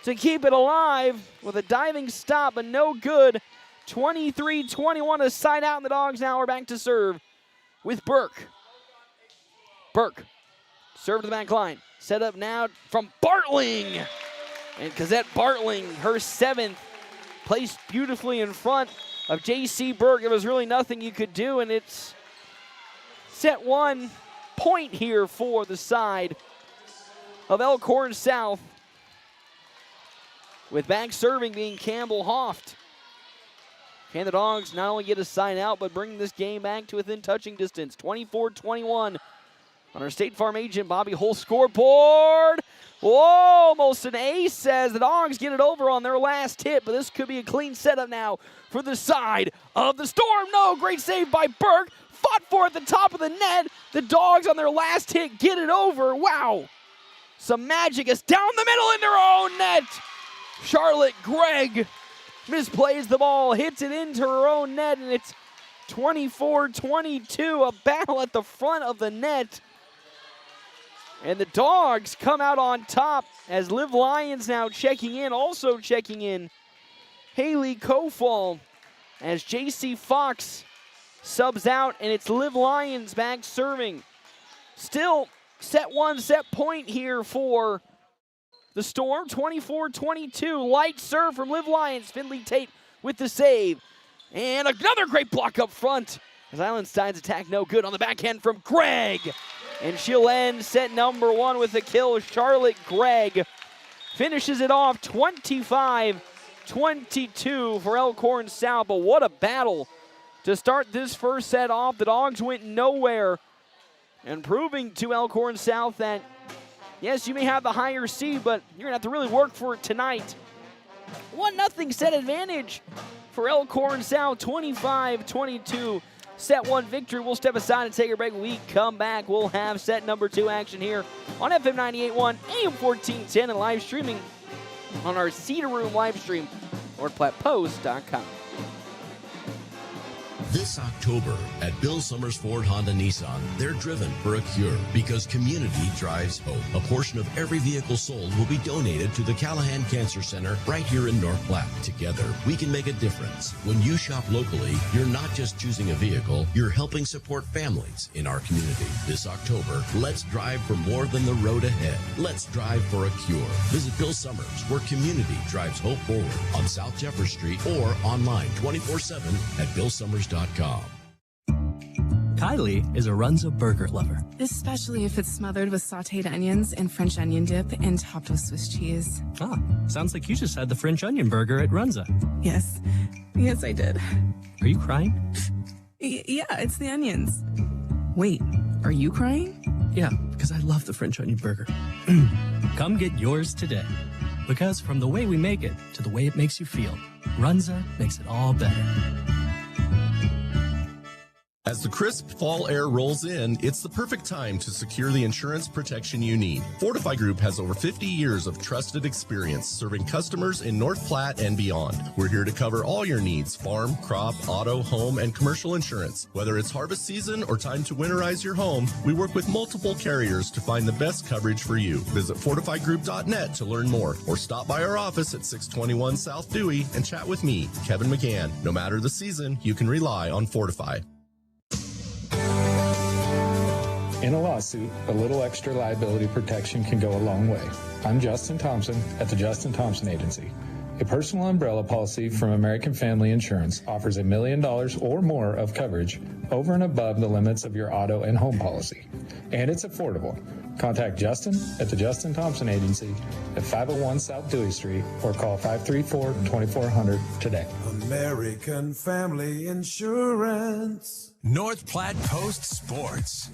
to keep it alive with a diving stop, but no good. 23-21 to side out, and the Dogs now are back to serve with Burke. Burke, serve to the back line. Set up now from Bartling. And Cosette Bartling, her 7th, placed beautifully in front of J.C. Burke. There was really nothing you could do, and it's set 1 point here for the side of Elkhorn South, with back serving being Campbell Hoft. Can the Dogs not only get a side out, but bring this game back to within touching distance? 24-21 on our State Farm agent Bobby Hull scoreboard. Whoa, almost an ace says the Dogs get it over on their last hit, but this could be a clean setup now for the side of the Storm. No, great save by Burke. Fought for at the top of the net. The Dogs on their last hit get it over. Wow. Some magic is down the middle in their own net. Charlotte Gregg misplays the ball, hits it into her own net, and it's 24-22, a battle at the front of the net. And the Dogs come out on top as Liv Lyons now checking in, also checking in Haley Kofall as JC Fox subs out, and it's Liv Lyons back serving. Still set one, set point here for the Storm, 24-22. Light serve from Liv Lyons. Finley Tate with the save. And another great block up front as Islandstein's attack no good on the backhand from Gregg. And she'll end set number one with a kill. Charlotte Gregg finishes it off 25-22 for Elkhorn South. But what a battle to start this first set off. The Dogs went nowhere, and proving to Elkhorn South that, yes, you may have the higher seed, but you're going to have to really work for it tonight. 1-0 set advantage for Elkhorn South, 25-22. Set one victory. We'll step aside and take a break. When we come back, we'll have set number two action here on FM 98.1, AM 1410, and live streaming on our Cedar Room live stream, NorthPlattePost.com.
This October at Bill Summers Ford Honda Nissan, they're driven for a cure because community drives hope. A portion of every vehicle sold will be donated to the Callahan Cancer Center right here in North Platte. Together, we can make a difference. When you shop locally, you're not just choosing a vehicle, you're helping support families in our community. This October, let's drive for more than the road ahead. Let's drive for a cure. Visit Bill Summers, where community drives hope forward, on South Jeffers Street or online 24/7 at billsummers.com.
Kylie is a Runza burger lover.
Especially if it's smothered with sauteed onions and French onion dip and topped with Swiss cheese.
Ah, sounds like you just had the French onion burger at Runza.
Yes. Yes, I did.
Are you crying?
Yeah, it's the onions. Wait, are you crying?
Yeah, because I love the French onion burger. Come get yours today. Because from the way we make it to the way it makes you feel, Runza makes it all better.
As the crisp fall air rolls in, it's the perfect time to secure the insurance protection you need. Fortify Group has over 50 years of trusted experience serving customers in North Platte and beyond. We're here to cover all your needs: farm, crop, auto, home, and commercial insurance. Whether it's harvest season or time to winterize your home, we work with multiple carriers to find the best coverage for you. Visit fortifygroup.net to learn more, or stop by our office at 621 South Dewey and chat with me, Kevin McGann. No matter the season, you can rely on Fortify.
In a lawsuit, a little extra liability protection can go a long way. I'm Justin Thompson at the Justin Thompson Agency. A personal umbrella policy from American Family Insurance offers $1 million or more of coverage over and above the limits of your auto and home policy. And it's affordable. Contact Justin at the Justin Thompson Agency at 501 South Dewey Street or call 534-2400 today.
American Family Insurance.
North Platte Post Sports.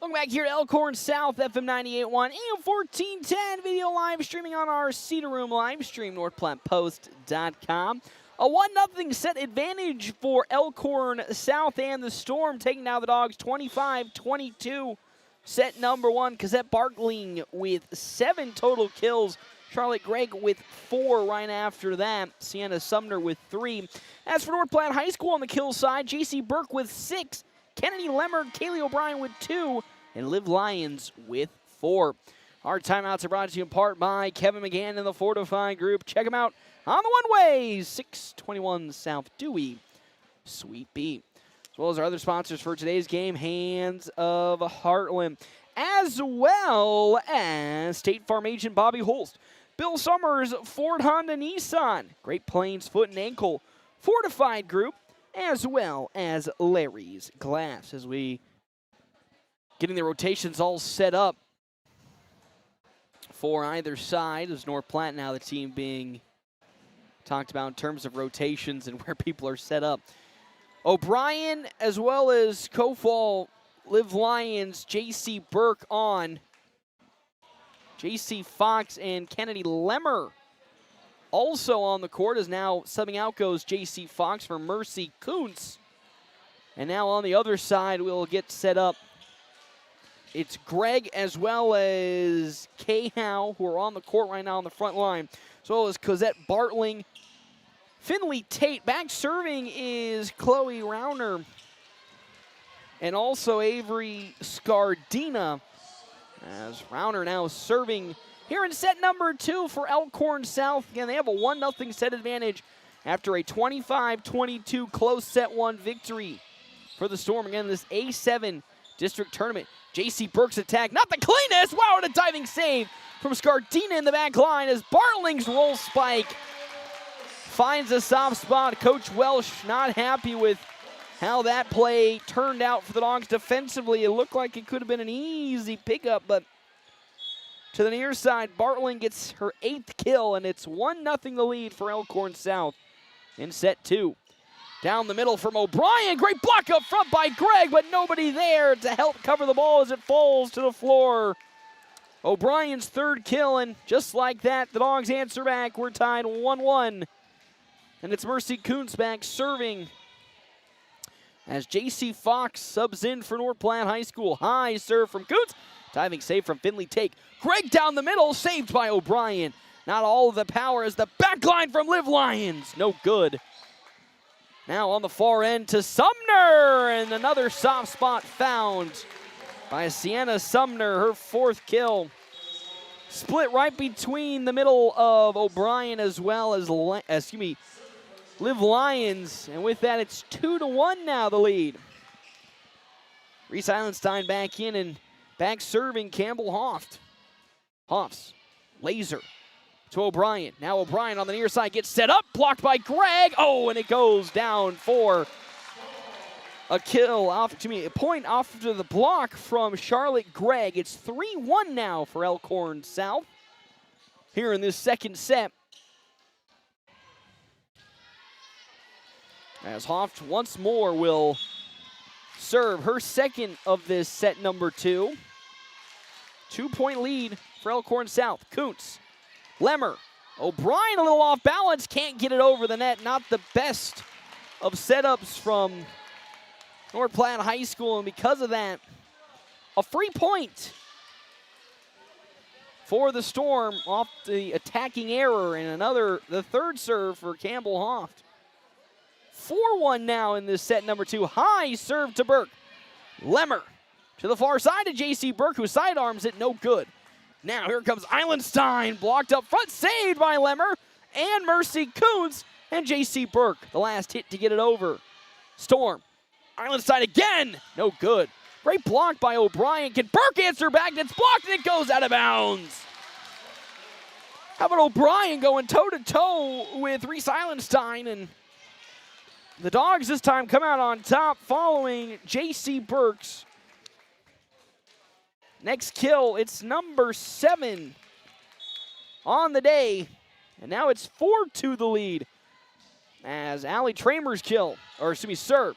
Welcome back here to Elkhorn South, FM 98.1, AM 1410, video live streaming on our Cedar Room live stream, NorthPlattePost.com. A 1-0 set advantage for Elkhorn South and the Storm, taking down the Dogs 25-22. Set number one, Cazette Barkling with 7 total kills. Charlotte Gregg with 4 right after that. Sienna Sumner with 3. As for North Platte High School on the kill side, J.C. Burke with 6. Kennedy Lemmer, Kaylee O'Brien with 2, and Liv Lyons with 4. Our timeouts are brought to you in part by Kevin McGann and the Fortify Group. Check them out on the one-ways, 621 South Dewey, Suite B. As well as our other sponsors for today's game, Hands of Heartland, as well as State Farm agent Bobby Holst, Bill Summers, Ford Honda Nissan, Great Plains Foot and Ankle, Fortified Group, as well as Larry's Glass, as we getting the rotations all set up for either side. As North Platte now the team being talked about in terms of rotations and where people are set up. O'Brien as well as Kofall, Liv Lyons, J.C. Burke on J.C. Fox and Kennedy Lemmer also on the court, as now subbing out goes J.C. Fox for Mercy Kuntz. And now on the other side, we'll get set up. It's Gregg as well as Cahow, who are on the court right now on the front line, as well as Cosette Bartling. Finley Tate. Back serving is Chloe Rauner and also Avery Scardina, as Rauner now serving here in set number 2 for Elkhorn South. Again, they have a 1-0 set advantage after a 25-22 close set 1 victory for the Storm. Again, this A-7 district tournament. J.C. Burke's attack, not the cleanest. Wow, what a diving save from Scardina in the back line as Bartling's roll spike finds a soft spot. Coach Welsh not happy with how that play turned out for the Dogs defensively. It looked like it could have been an easy pickup, but to the near side, Bartling gets her 8th kill, and it's 1-0 the lead for Elkhorn South in set 2. Down the middle from O'Brien. Great block up front by Gregg, but nobody there to help cover the ball as it falls to the floor. O'Brien's 3rd kill, and just like that, the Dogs answer back. We're tied 1-1. And it's Mercy Kuntz back serving as J.C. Fox subs in for North Platte High School. High serve from Kuntz. Diving save from Finley Tate. Gregg down the middle, saved by O'Brien. Not all of the power as the back line from Liv Lyons. No good. Now on the far end to Sumner, and another soft spot found by Sienna Sumner, her 4th kill. Split right between the middle of O'Brien as well as Liv Lyons, and with that it's 2-1 now the lead. Reese Eilenstein back in and back serving Campbell Hoft. Hofts, laser to O'Brien. Now O'Brien on the near side gets set up, blocked by Gregg. Oh, and it goes down for a point off to the block from Charlotte Gregg. It's 3-1 now for Elkhorn South here in this second set. As Hoft once more will serve her 2nd of this set number 2. 2-point lead for Elkhorn South. Kuntz, Lemmer, O'Brien a little off balance, can't get it over the net. Not the best of setups from North Platte High School, and because of that, a free point for the Storm off the attacking error, and the 3rd serve for Campbell Hoft. 4-1 now in this set number 2. High serve to Burke. Lemmer to the far side to J.C. Burke, who sidearms it, no good. Now here comes Eilenstein, blocked up front, saved by Lemmer and Mercy Kuntz and J.C. Burke. The last hit to get it over. Storm, Eilenstein again, no good. Great block by O'Brien. Can Burke answer back? It's blocked and it goes out of bounds. How about O'Brien going toe-to-toe with Reese Eilenstein, and the Dogs this time come out on top following J.C. Burke's next kill. It's number 7 on the day, and now it's 4-2 the lead as Allie Tramer's serve.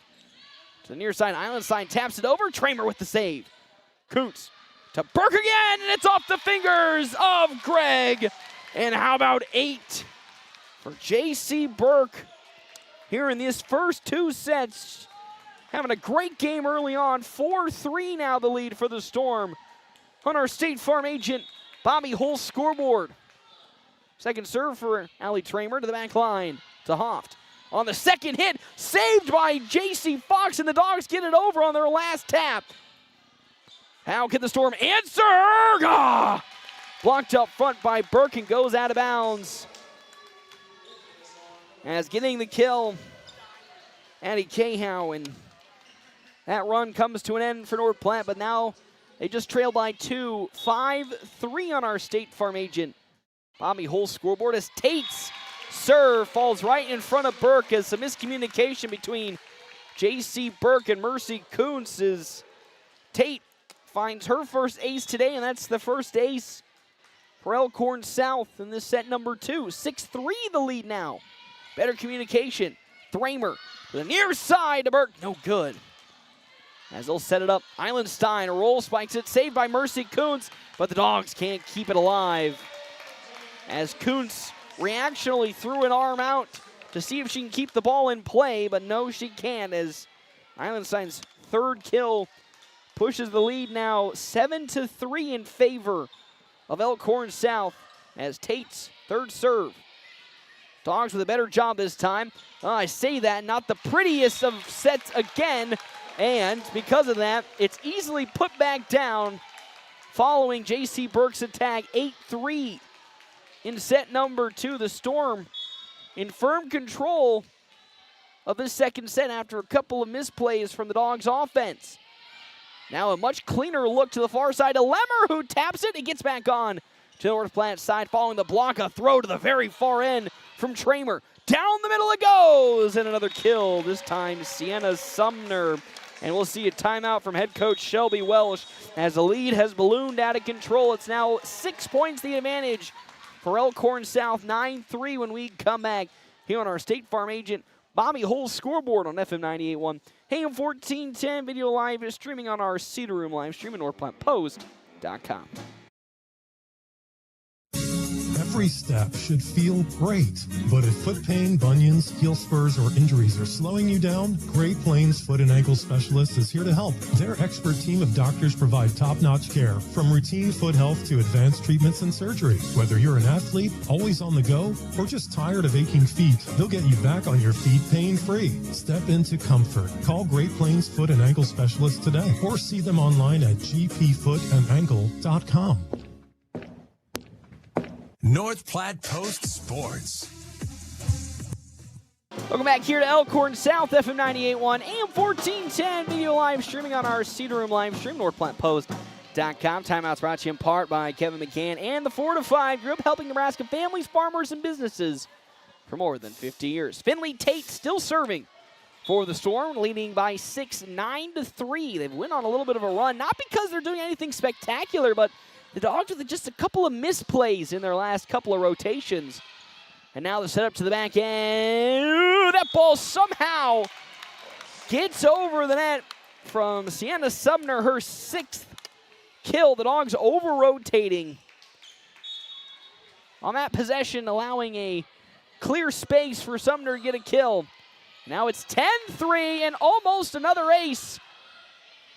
To the near side, Eilenstein taps it over. Tramer with the save. Kuntz to Burke again, and it's off the fingers of Gregg. And how about 8 for J.C. Burke here in these first 2 sets. Having a great game early on. 4-3 now the lead for the Storm on our State Farm agent Bobby Hull's scoreboard. Second serve for Allie Tramer to the back line to Hoft. On the second hit, saved by J.C. Fox, and the Dogs get it over on their last tap. How can the Storm answer? Blocked up front by Burke and goes out of bounds. As getting the kill, Addie Cahow, and that run comes to an end for North Platte, but now they just trail by 2, 5-3 on our State Farm agent Bobby Hull's scoreboard as Tate's serve falls right in front of Burke as some miscommunication between J.C. Burke and Mercy Kuntz as Tate finds her first ace today, and that's the first ace for Elkhorn South in this set number 2. 6-3 the lead now. Better communication. Thramer to the near side to Burke. No good. as they'll set it up. Eilenstein roll spikes it, saved by Mercy Kuntz, but the Dogs can't keep it alive. As Kuntz reactionally threw an arm out to see if she can keep the ball in play, but no, she can't, as Eilenstein's third kill pushes the lead now 7-3 in favor of Elkhorn South as Tate's third serve. Dogs with a better job this time. I say that, not the prettiest of sets again, and because of that, it's easily put back down following J.C. Burke's attack, 8-3 in set number 2. The Storm in firm control of this second set after a couple of misplays from the Dogs' offense. Now a much cleaner look to the far side to Lemmer, who taps it. It gets back on to North Platte's side following the block. A throw to the very far end from Tramer. Down the middle it goes, and another kill, this time Sienna Sumner. And we'll see a timeout from head coach Shelby Welsh as the lead has ballooned out of control. It's now 6 points the advantage for Elkhorn South, 9-3 when we come back here on our State Farm agent Bobby Hull's scoreboard on FM 98.1. AM 1410 video live is streaming on our Cedar Room live stream at NorthPlattePost.com.
Every step should feel great, but if foot pain, bunions, heel spurs, or injuries are slowing you down, Great Plains Foot and Ankle Specialists is here to help. Their expert team of doctors provide top-notch care, from routine foot health to advanced treatments and surgery. Whether you're an athlete, always on the go, or just tired of aching feet, they'll get you back on your feet pain-free. Step into comfort. Call Great Plains Foot and Ankle Specialists today, or see them online at gpfootandankle.com.
North Platte Post Sports.
Welcome back here to Elkhorn South, FM 98.1, AM 1410, video live streaming on our Cedar Room live stream, NorthPlattePost.com. Timeouts brought to you in part by Kevin McCann and the Fortified Group, helping Nebraska families, farmers, and businesses for more than 50 years. Finley Tate still serving for the Storm, leading by 6, 9-3. They've went on a little bit of a run, not because they're doing anything spectacular, but the Dogs with just a couple of misplays in their last couple of rotations. And now the setup to the back end. Ooh, that ball somehow gets over the net from Sienna Sumner, her 6th kill. The Dogs over-rotating on that possession, allowing a clear space for Sumner to get a kill. Now it's 10-3 and almost another ace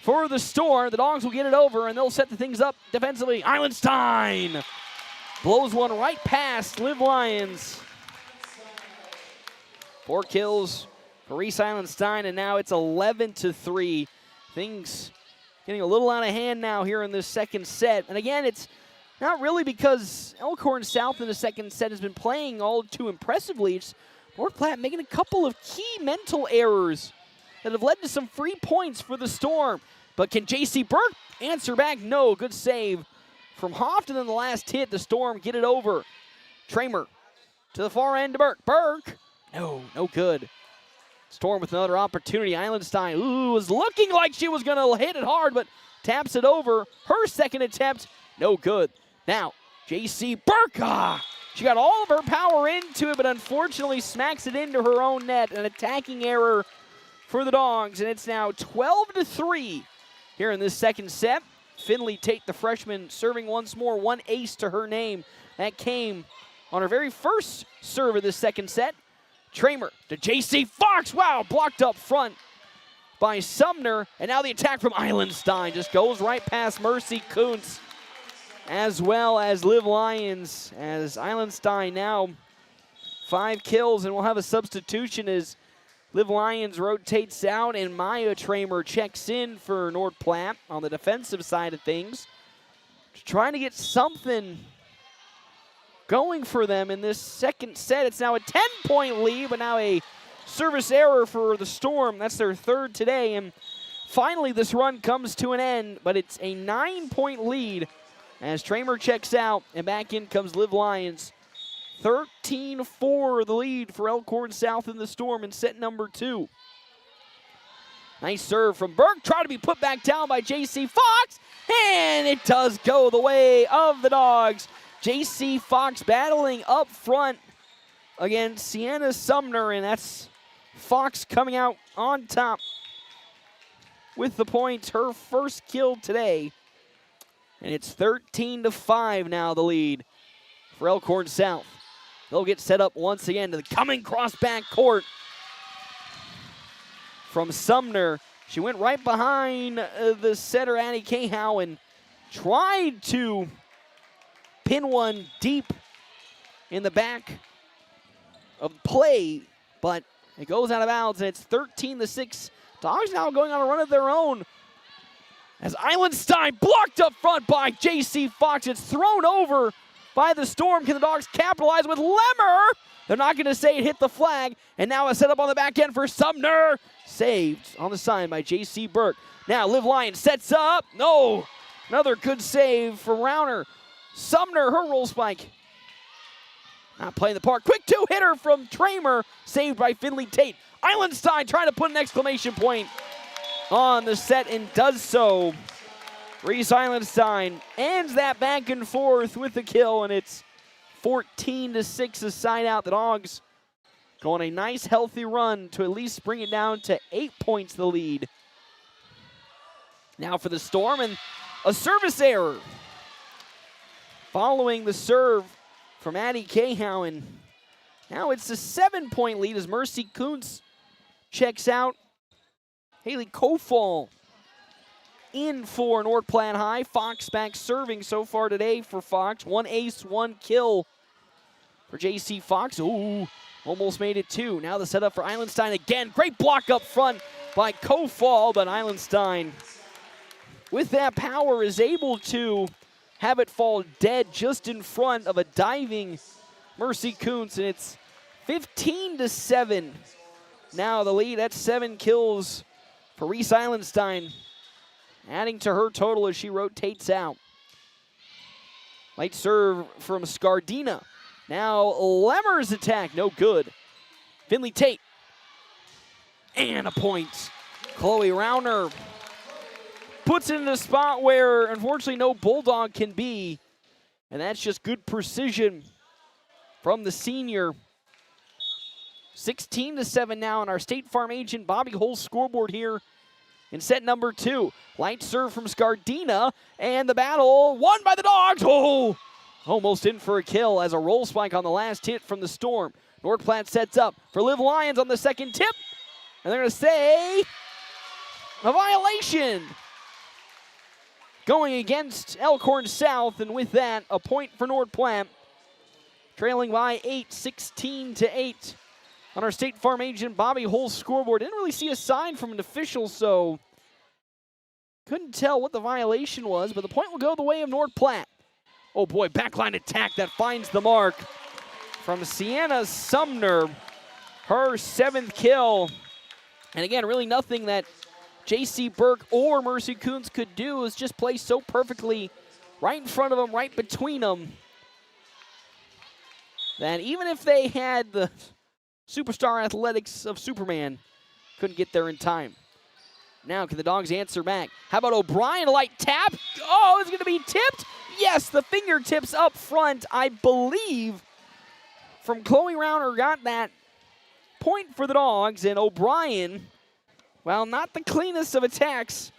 for the Storm. The Dogs will get it over, and they'll set the things up defensively. Eilenstein blows one right past Liv Lyons. 4 kills for Reese Eilenstein, and now it's 11-3. Things getting a little out of hand now here in this second set. And again, it's not really because Elkhorn South in the second set has been playing all too impressively. It's North Platte making a couple of key mental errors that have led to some free points for the Storm. But can J.C. Burke answer back? No. Good save from Hofton in the last hit. The Storm get it over. Tramer to the far end to Burke. Burke, no good. Storm with another opportunity. Eilenstein, was looking like she was going to hit it hard, but taps it over. Her second attempt, no good. Now, J.C. Burke, she got all of her power into it, but unfortunately smacks it into her own net. An attacking error for the Dogs, and it's now 12-3 here in this second set. Finley Tate, the freshman, serving once more, 1 ace to her name. That came on her very first serve of this second set. Tramer to J.C. Fox. Wow, blocked up front by Sumner. And now the attack from Eilenstein just goes right past Mercy Kuntz, as well as Liv Lyons, as Eilenstein now 5 kills, and we'll have a substitution as Liv Lyons rotates out and Maya Tramer checks in for North Platte on the defensive side of things. Just trying to get something going for them in this second set. It's now a 10-point lead, but now a service error for the Storm. That's their third today, and finally this run comes to an end, but it's a 9-point lead as Tramer checks out, and back in comes Liv Lyons. 13-4 the lead for Elkhorn South in the Storm in set number 2. Nice serve from Burke, trying to be put back down by J.C. Fox, and it does go the way of the Dogs. J.C. Fox battling up front against Sienna Sumner, and that's Fox coming out on top. with the point, her first kill today. And it's 13-5 now, the lead for Elkhorn South. They'll get set up once again to the coming cross back court from Sumner. She went right behind the setter, Addie Cahow, and tried to pin one deep in the back of play, but it goes out of bounds, and it's 13-6. Dogs now going on a run of their own. As Eilenstein blocked up front by J.C. Fox. It's thrown over by the Storm. Can the Dogs capitalize with Lemmer? They're not going to say it hit the flag. And now a setup on the back end for Sumner. Saved on the sign by J.C. Burke. Now Liv Lyons sets up. No. Another good save for Rauner. Sumner, her roll spike. Not playing the part. Quick two-hitter from Tramer. Saved by Finley Tate. Eilenstein trying to put an exclamation point on the set and does so. Reese Eilenstein ends that back and forth with the kill, and it's 14-6 a side out. The Dogs go on a nice healthy run to at least bring it down to 8 points the lead. Now for the Storm, and a service error. Following the serve from Addie Cahow, and now it's a 7-point lead as Mercy Kuntz checks out. Haley Kofall in for North Platte High. Fox back serving so far today for Fox. 1 ace, 1 kill for J.C. Fox. Ooh, almost made it 2. Now the setup for Eilenstein again. Great block up front by Kofall, but Eilenstein with that power is able to have it fall dead just in front of a diving Mercy Kuntz, and it's 15-7. Now the lead, that's 7 kills for Reese Eilenstein, adding to her total as she rotates out. Light serve from Scardina. Now Lemmer's attack, no good. Finley Tate. And a point. Chloe Rauner puts it in a spot where unfortunately no Bulldog can be. And that's just good precision from the senior. 16-7 now on our State Farm agent Bobby Hull's scoreboard here in set number 2. Light serve from Scardina, and the battle won by the Dogs. Oh, almost in for a kill as a roll spike on the last hit from the Storm. North Platte sets up for Liv Lyons on the second tip, and they're going to say a violation going against Elkhorn South, and with that, a point for North Platte, trailing by 8, 16-8. On our State Farm agent Bobby Hull's scoreboard. Didn't really see a sign from an official, so couldn't tell what the violation was, but the point will go the way of North Platte. Oh boy, backline attack that finds the mark from Sienna Sumner. Her 7th kill. And again, really nothing that J.C. Burke or Mercy Kuntz could do, is just play so perfectly right in front of them, right between them, that even if they had the superstar athletics of Superman, couldn't get there in time. Now, can the Dogs answer back? How about O'Brien, a light tap? Oh, it's going to be tipped? Yes, the fingertips up front, I believe, from Chloe Rauner got that point for the Dogs, and O'Brien, well, not the cleanest of attacks,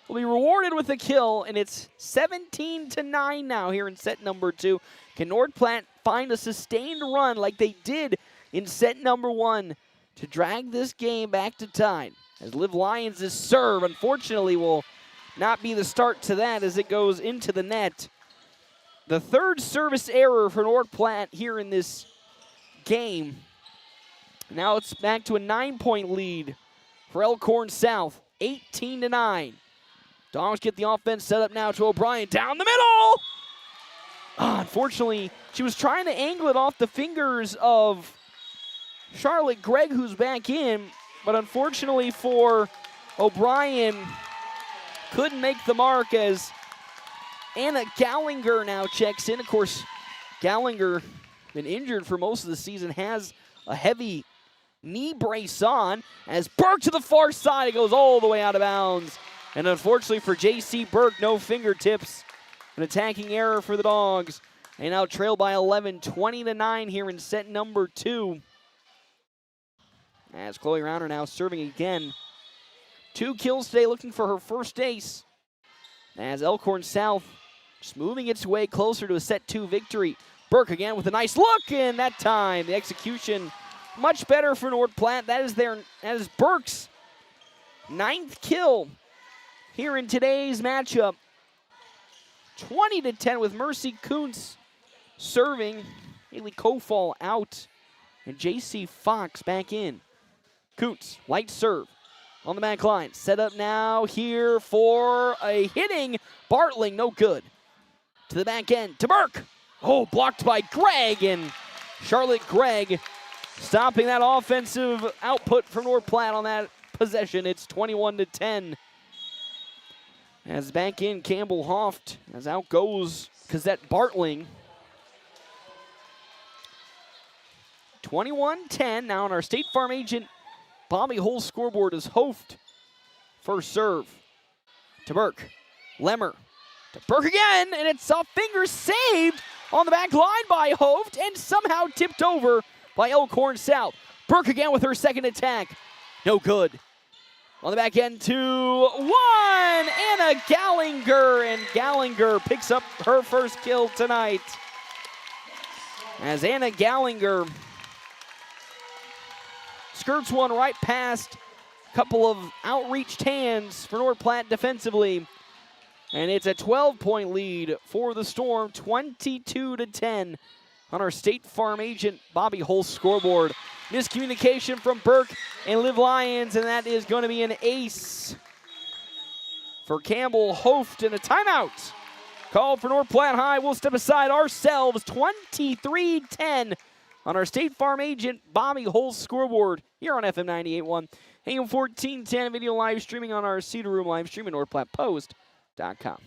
will be rewarded with a kill, and it's 17-9 now here in set number 2. Can North Platte find a sustained run like they did in set number 1 to drag this game back to tie? As Liv Lyons' serve, unfortunately, will not be the start to that as it goes into the net. The 3rd service error for North Platte here in this game. Now it's back to a 9-point lead for Elkhorn South, 18-9. Dogs get the offense set up now to O'Brien down the middle. Unfortunately, she was trying to angle it off the fingers of Charlotte Gregg, who's back in, but unfortunately for O'Brien, couldn't make the mark as Anna Gallinger now checks in. Of course, Gallinger, been injured for most of the season, has a heavy knee brace on. As Burke to the far side, it goes all the way out of bounds. And unfortunately for J.C. Burke, no fingertips. An attacking error for the Dogs. They now trail by 11, 20-9 here in set number 2. As Chloe Rauner now serving again 2 kills today, looking for her first ace. As Elkhorn South just moving its way closer to a set 2 victory. Burke again with a nice look, and that time the execution much better for North Platte. That is Burke's 9th kill here in today's matchup. 20-10 with Mercy Kuntz serving. Haley Kofall out, and J.C. Fox back in. Kuntz, light serve on the back line. Set up now here for a hitting Bartling, no good. To the back end, to Burke. Oh, blocked by Gregg, and Charlotte Gregg stopping that offensive output from North Platte on that possession. It's 21-10. As back in Campbell Hoft, as out goes Cazette Bartling. 21-10. Now on our State Farm agent Bobby Hull scoreboard is Hoft. First serve to Burke. Lemmer to Burke again, and it's a finger saved on the back line by Hoft and somehow tipped over by Elkhorn South. Burke again with her second attack. No good. On the back end, 2-1, Anna Gallinger, and Gallinger picks up her first kill tonight. As Anna Gallinger skirts one right past a couple of outreached hands for North Platte defensively. And it's a 12-point lead for the Storm, 22-10 on our State Farm agent Bobby Hull scoreboard. Miscommunication from Burke and Liv Lyons, and that is going to be an ace for Campbell Hoft, and a timeout called for North Platte High. We'll step aside ourselves, 23-10 on our State Farm agent Bobby Hull scoreboard here on FM 98.1, AM 1410, video live streaming on our Cedar Room live stream at NorthPlattePost.com.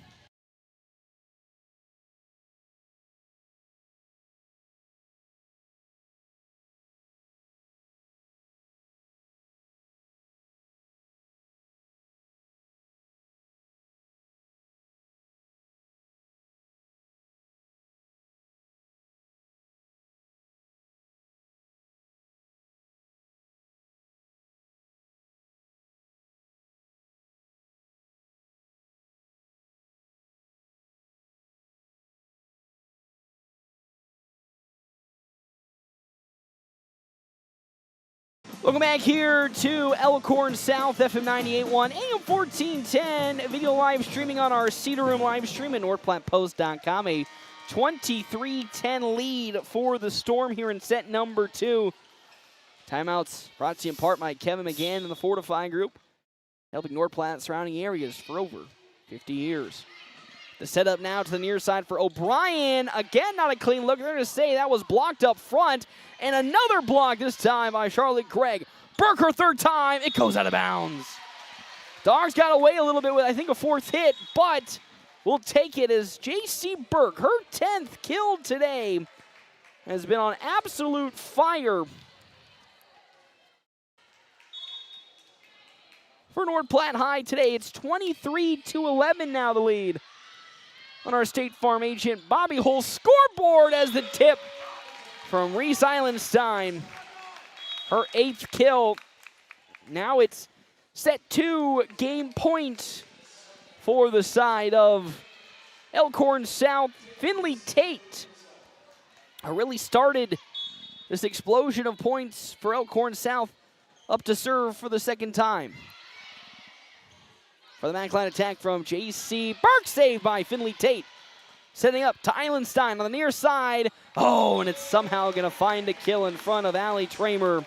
Welcome back here to Elkhorn South, FM 98.1, AM 1410, video live streaming on our Cedar Room live stream at NorthPlattePost.com. A 23-10 lead for the Storm here in set number 2. Timeouts brought to you in part by Kevin McGann and the Fortify Group, helping North Platte and surrounding areas for over 50 years. The setup now to the near side for O'Brien. Again, not a clean look. They're going to say that was blocked up front. And another block this time by Charlotte Gregg. Burke, her third time. It goes out of bounds. Dogs got away a little bit with, I think, a 4th hit. But we'll take it as J.C. Burke, her 10th kill today, has been on absolute fire for North Platte High today. It's 23-11 now, the lead on our State Farm agent Bobby Hull scoreboard as the tip from Reese Eilenstein. Her 8th kill. Now it's set 2 game point for the side of Elkhorn South. Finley Tate really started this explosion of points for Elkhorn South up to serve for the second time. For the backline attack from J.C. Burke, saved by Finley Tate. Setting up to Eilenstein on the near side. Oh, and it's somehow going to find a kill in front of Allie Tramer.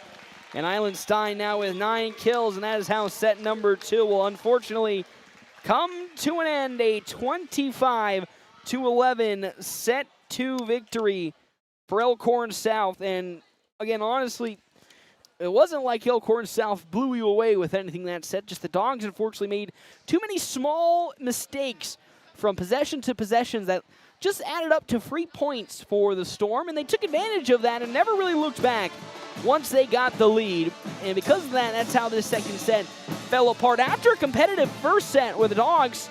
And Eilenstein now with 9 kills, and that is how set number 2 will unfortunately come to an end. A 25-11 set 2 victory for Elkhorn South. And again, honestly, it wasn't like Elkhorn South blew you away with anything that set. Just the Dogs unfortunately made too many small mistakes from possession to possessions that just added up to free points for the Storm, and they took advantage of that and never really looked back once they got the lead. And because of that, that's how this second set fell apart. After a competitive first set where the Dogs,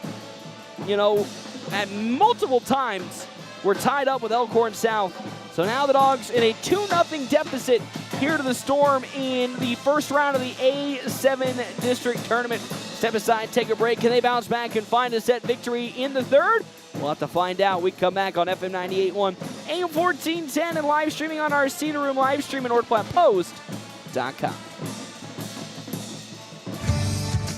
at multiple times were tied up with Elkhorn South. So now the Dogs in a 2-0 deficit here to the Storm in the first round of the A-7 district tournament. Stay Step aside, take a break. Can they bounce back and find a set victory in the third? We'll have to find out. We come back on FM 98.1, AM 1410, and live streaming on our Cedar Room live stream at NorthPlattePost.com.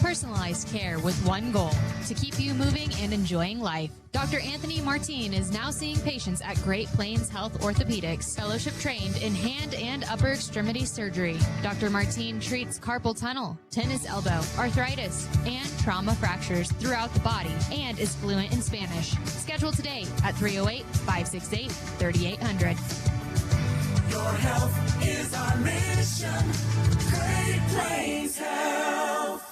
Personalized care with one goal, to keep you moving and enjoying life. Dr. Anthony Martin is now seeing patients at Great Plains Health Orthopedics, fellowship trained in hand and upper extremity surgery. Dr. Martin treats carpal tunnel, tennis elbow, arthritis, and trauma fractures throughout the body and is fluent in Spanish. Schedule today at 308-568-3800.
Your health is our mission. Great Plains Health.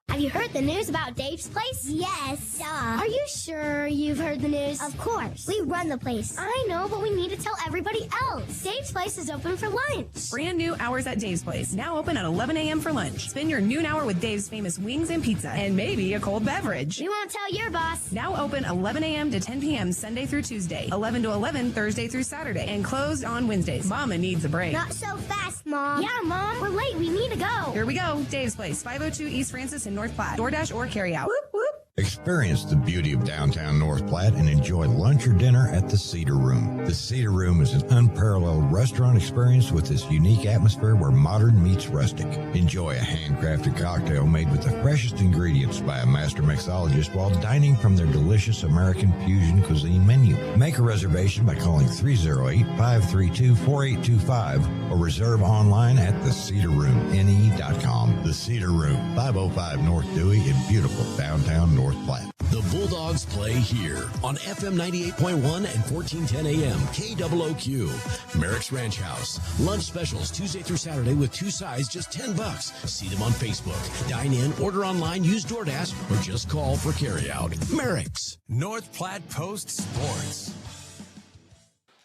Have you heard the news about Dave's Place? Yes. Are you sure you've heard the news? Of course. We run the place. I know, but we need to tell everybody else. Dave's Place is open for lunch.
Brand new hours at Dave's Place. Now open at 11 a.m. for lunch. Spend your noon hour with Dave's famous wings and pizza. And maybe a cold beverage.
We won't tell your boss.
Now open 11 a.m. to 10 p.m. Sunday through Tuesday. 11 to 11 Thursday through Saturday. And closed on Wednesdays. Mama needs a break.
Not so fast, Mom. Yeah, Mom. We're late. We need to go.
Here we go. Dave's Place. 502 East Francis in North Platte. DoorDash or carry out. Whoop, whoop.
Experience the beauty of downtown North Platte and enjoy lunch or dinner at the Cedar Room. The Cedar Room is an unparalleled restaurant experience with this unique atmosphere where modern meets rustic. Enjoy a handcrafted cocktail made with the freshest ingredients by a master mixologist while dining from their delicious American fusion cuisine menu. Make a reservation by calling 308-532-4825 or reserve online at thecedarroomne.com. The Cedar Room, 505 North Dewey in beautiful downtown North Platte.
The Bulldogs play here on FM 98.1 and 1410 AM KOOQ. Merrick's Ranch House. Lunch specials Tuesday through Saturday with two sides, just $10. See them on Facebook. Dine in, order online, use DoorDash, or just call for carryout. Merrick's.
North Platte Post Sports.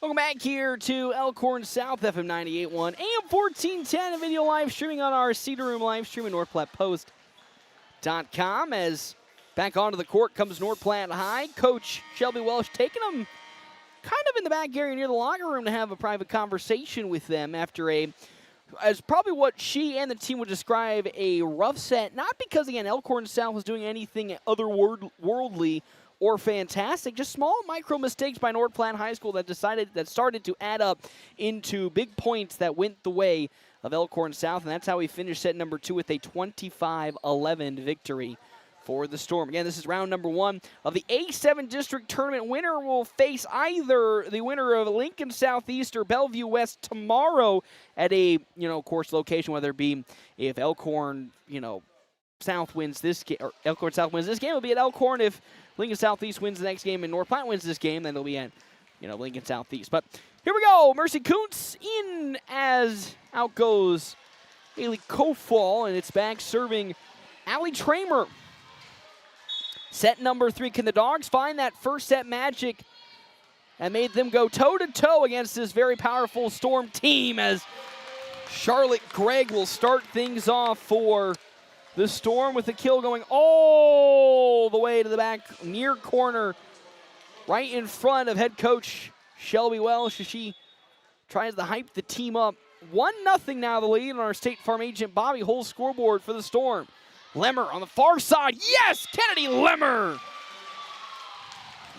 Welcome back here to Elkhorn South, FM 98.1, AM 1410, and video live streaming on our Cedar Room live stream at NorthPlattePost.com. As back onto the court comes North Platte High. Coach Shelby Welsh taking them kind of in the back area near the locker room to have a private conversation with them after as probably what she and the team would describe a rough set. Not because, again, Elkhorn South was doing anything otherworldly or fantastic, just small micro mistakes by North Platte High School that started to add up into big points that went the way of Elkhorn South, and that's how we finished set number 2 with a 25-11 victory for the Storm. Again, this is round number 1 of the A-7 District Tournament. Winner will face either the winner of Lincoln Southeast or Bellevue West tomorrow at a, of course, location, whether it be if Elkhorn, South wins this game, or Elkhorn South wins this game, it'll be at Elkhorn. If Lincoln Southeast wins the next game and North Platte wins this game, then it'll be at, Lincoln Southeast. But here we go. Mercy Kuntz in as out goes Haley Kofall, and it's back serving Allie Tramer. Set number 3. Can the Dogs find that first set magic that made them go toe-to-toe against this very powerful Storm team, as Charlotte Gregg will start things off for the Storm with the kill going all the way to the back near corner, right in front of head coach Shelby Welsh as she tries to hype the team up. 1-0 now the lead on our State Farm agent Bobby Hull scoreboard for the Storm. Lemmer on the far side. Yes, Kennedy Lemmer.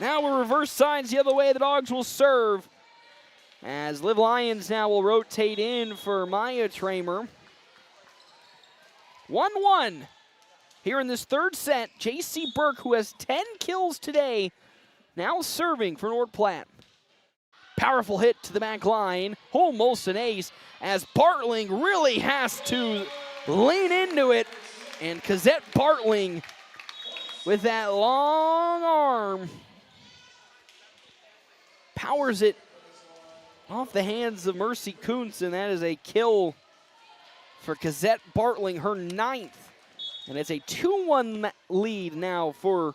Now we're reverse sides the other way. The Dogs will serve as Liv Lyons now will rotate in for Maya Tramer. 1-1 here in this third set. J.C. Burke, who has 10 kills today, now serving for North Platte. Powerful hit to the back line. Molson ace as Bartling really has to lean into it. And Cazette Bartling with that long arm powers it off the hands of Mercy Kuntz, and that is a kill for Cazette Bartling, her 9th. And it's a 2-1 lead now for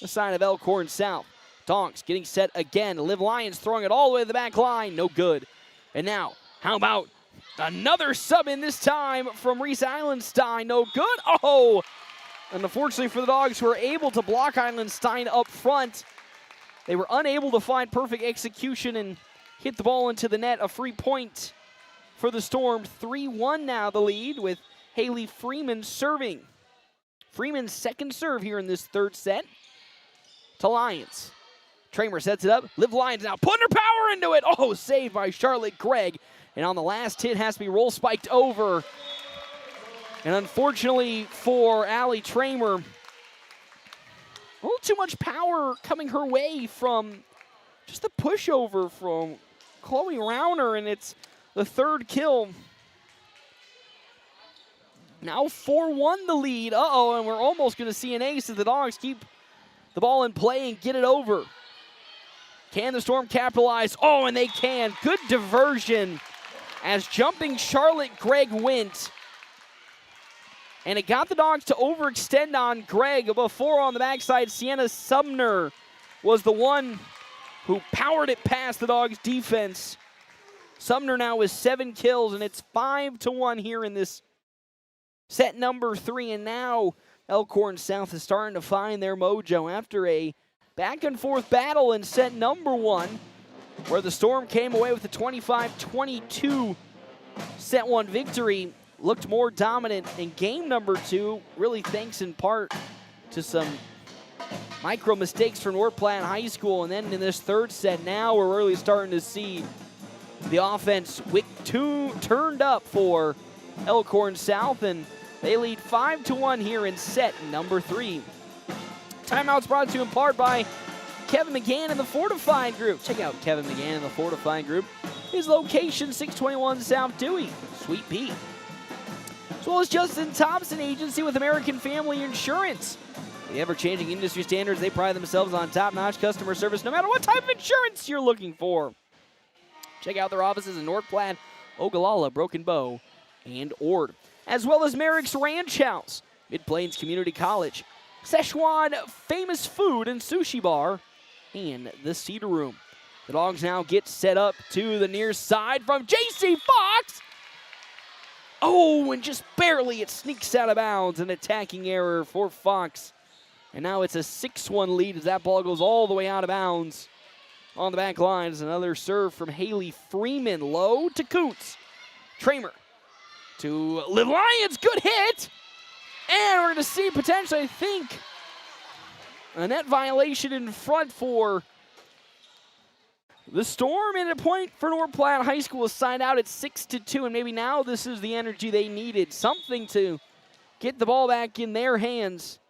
the side of Elkhorn South. Donks getting set again. Liv Lyons throwing it all the way to the back line. No good. And now, how about another sub in this time from Reese Eilenstein? No good. Oh! And unfortunately for the Dogs, who were able to block Eilenstein up front, they were unable to find perfect execution and hit the ball into the net. A free point for the Storm. 3-1 now the lead with Haley Freeman serving. Freeman's second serve here in this third set to Lyons. Tramer sets it up. Liv Lyons now putting her power into it. Oh, saved by Charlotte Gregg. And on the last hit has to be roll spiked over. And unfortunately for Allie Tramer, a little too much power coming her way from just the pushover from Chloe Rauner, and it's the third kill. Now 4-1 the lead. Uh-oh, and we're almost going to see an ace as the Dogs keep the ball in play and get it over. Can the Storm capitalize? Oh, and they can. Good diversion as jumping Charlotte Gregg went. And it got the Dogs to overextend on Gregg. Before on the backside, Sienna Sumner was the one who powered it past the Dogs' defense. Sumner now with 7 kills, and it's 5-1 here in this set number 3. And now Elkhorn South is starting to find their mojo after a back-and-forth battle in set number 1, where the Storm came away with a 25-22 set 1 victory. Looked more dominant in game number 2, really thanks in part to some micro mistakes from North Platte High School. And then in this third set, now we're really starting to see the offense turned up for Elkhorn South, and they lead 5-1 here in set number 3. Timeout's brought to you in part by Kevin McGann and the Fortified Group. Check out Kevin McGann and the Fortified Group. His location, 621 South Dewey, Sweet Pea. As well as Justin Thompson Agency with American Family Insurance. The ever-changing industry standards, they pride themselves on top-notch customer service no matter what type of insurance you're looking for. Check out their offices in North Platte, Ogallala, Broken Bow, and Ord. As well as Merrick's Ranch House, Mid-Plains Community College, Szechuan Famous Food and Sushi Bar, and the Cedar Room. The Dogs now get set up to the near side from J.C. Fox. Oh, and just barely it sneaks out of bounds. An attacking error for Fox. And now it's a 6-1 lead as that ball goes all the way out of bounds. On the back line is another serve from Haley Freeman. Low to Kuntz. Tramer to Liv Lyons. Good hit. And we're going to see potentially, I think, a net violation in front for the Storm, and a point for North Platte High School is signed out at 6-2, and maybe now this is the energy they needed. Something to get the ball back in their hands,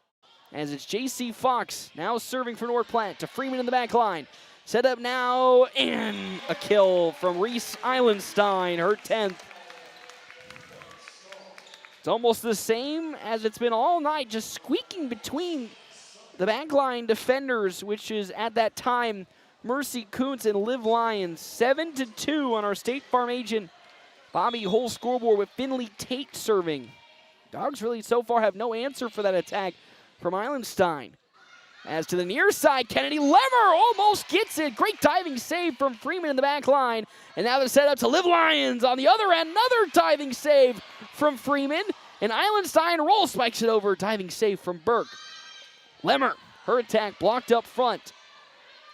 as it's J.C. Fox now serving for North Platte to Freeman in the back line. Set up now, and a kill from Reese Eilenstein, her 10th. It's almost the same as it's been all night, just squeaking between the backline defenders, which is at that time Mercy Kuntz and Liv Lyons. 7-2 on our State Farm agent Bobby Hull scoreboard with Finley Tate serving. Dogs really so far have no answer for that attack from Eilenstein. As to the near side, Kennedy Lemmer almost gets it. Great diving save from Freeman in the back line. And now they're set up to Liv Lyons on the other end. Another diving save from Freeman. And Eilenstein roll spikes it over. Diving save from Burke. Lemmer, her attack blocked up front.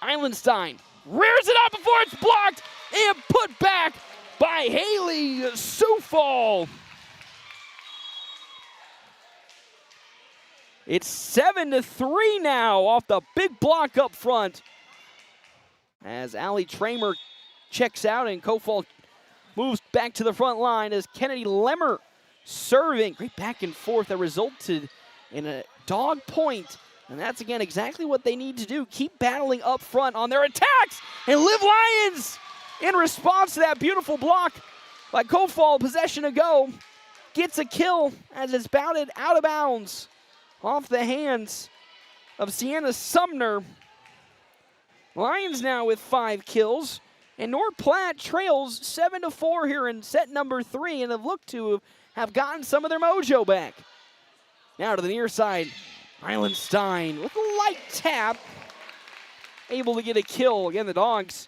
Eilenstein rears it up before it's blocked and put back by Haley Sufal. It's 7-3 now off the big block up front. As Allie Tramer checks out and Kofal moves back to the front line as Kennedy Lemmer serving. Great back and forth that resulted in a dog point. And that's, again, exactly what they need to do. Keep battling up front on their attacks. And Liv Lyons, in response to that beautiful block by Kofal, possession to go, gets a kill as it's batted out of bounds off the hands of Sienna Sumner. Lions now with 5 kills. And North Platte trails 7-4 here in set number 3 and have looked to have gotten some of their mojo back. Now to the near side. Eilenstein with a light tap, able to get a kill. Again, the Dogs,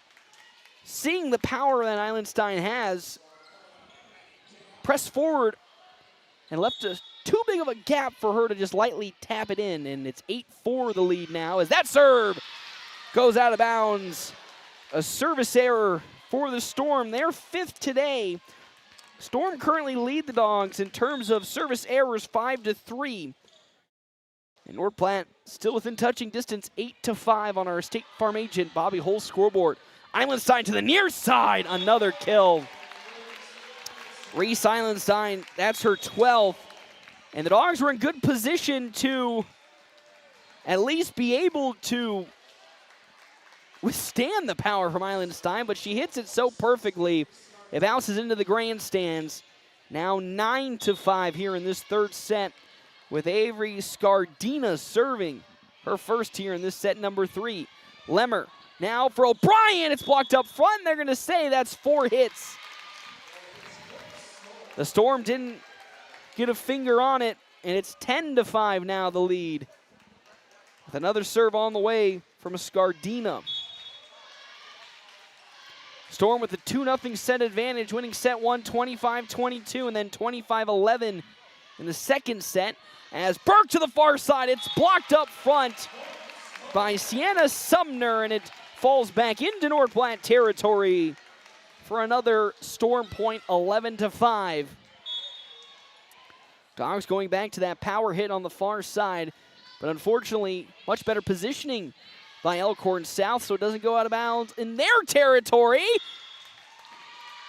seeing the power that Eilenstein has, press forward and left too big of a gap for her to just lightly tap it in. And it's 8-4 the lead now as that serve goes out of bounds. A service error for the Storm, their 5th today. Storm currently lead the Dogs in terms of service errors 5-3. And North Platte still within touching distance 8-5 on our State Farm agent Bobby Hull's scoreboard. Islandstein to the near side, another kill. Reese Islandstein, that's her 12th. And the Dogs were in good position to at least be able to withstand the power from Islandstein, but she hits it so perfectly. It bounces into the grandstands. Now 9-5 here in this third set with Avery Scardina serving her first here in this set number 3. Lemmer now for O'Brien. It's blocked up front. They're going to say that's 4 hits. The Storm didn't get a finger on it, and it's 10-5 now, the lead. With another serve on the way from Scardina. Storm with a 2-0 set advantage, winning set 1 25-22 and then 25-11 in the second set. As Burke to the far side, it's blocked up front by Sienna Sumner, and it falls back into North Platte territory for another Storm point, 11-5. Dogs going back to that power hit on the far side, but unfortunately, much better positioning by Elkhorn South, so it doesn't go out of bounds in their territory.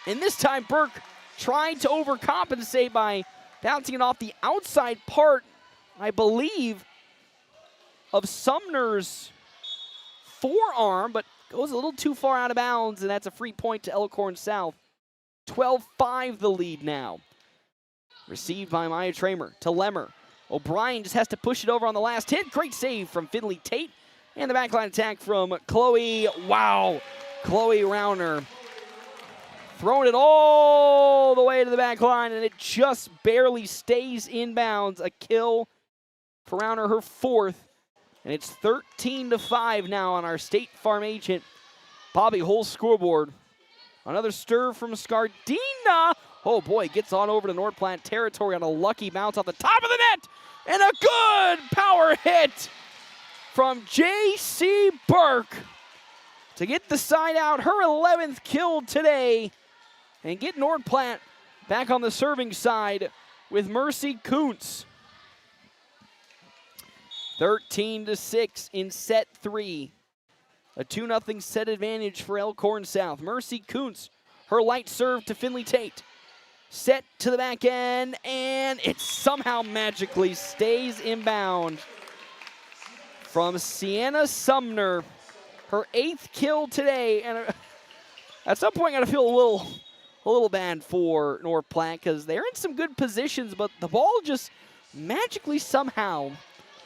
And this time, Burke tried to overcompensate by bouncing it off the outside part, I believe, of Sumner's forearm, but goes a little too far out of bounds, and that's a free point to Elkhorn South. 12-5 the lead now. Received by Maya Tramer to Lemmer. O'Brien just has to push it over on the last hit. Great save from Finley Tate. And the backline attack from Chloe. Wow. Chloe Rauner throwing it all the way to the back line, and it just barely stays inbounds. A kill for Rauner, her 4th. And it's 13-5 now on our State Farm agent Bobby Hull's scoreboard. Another stir from Scardina. Oh boy, gets on over to North Platte territory on a lucky bounce off the top of the net. And a good power hit from J.C. Burke to get the side out. Her 11th kill today. And get North Platte back on the serving side with Mercy Kuntz. 13-6 in set 3. A 2-0 set advantage for Elkhorn South. Mercy Kuntz, her light serve to Finley Tate. Set to the back end, and it somehow magically stays inbound from Sienna Sumner. Her 8th kill today, and at some point I gotta feel a little bad for North Platte because they're in some good positions, but the ball just magically somehow,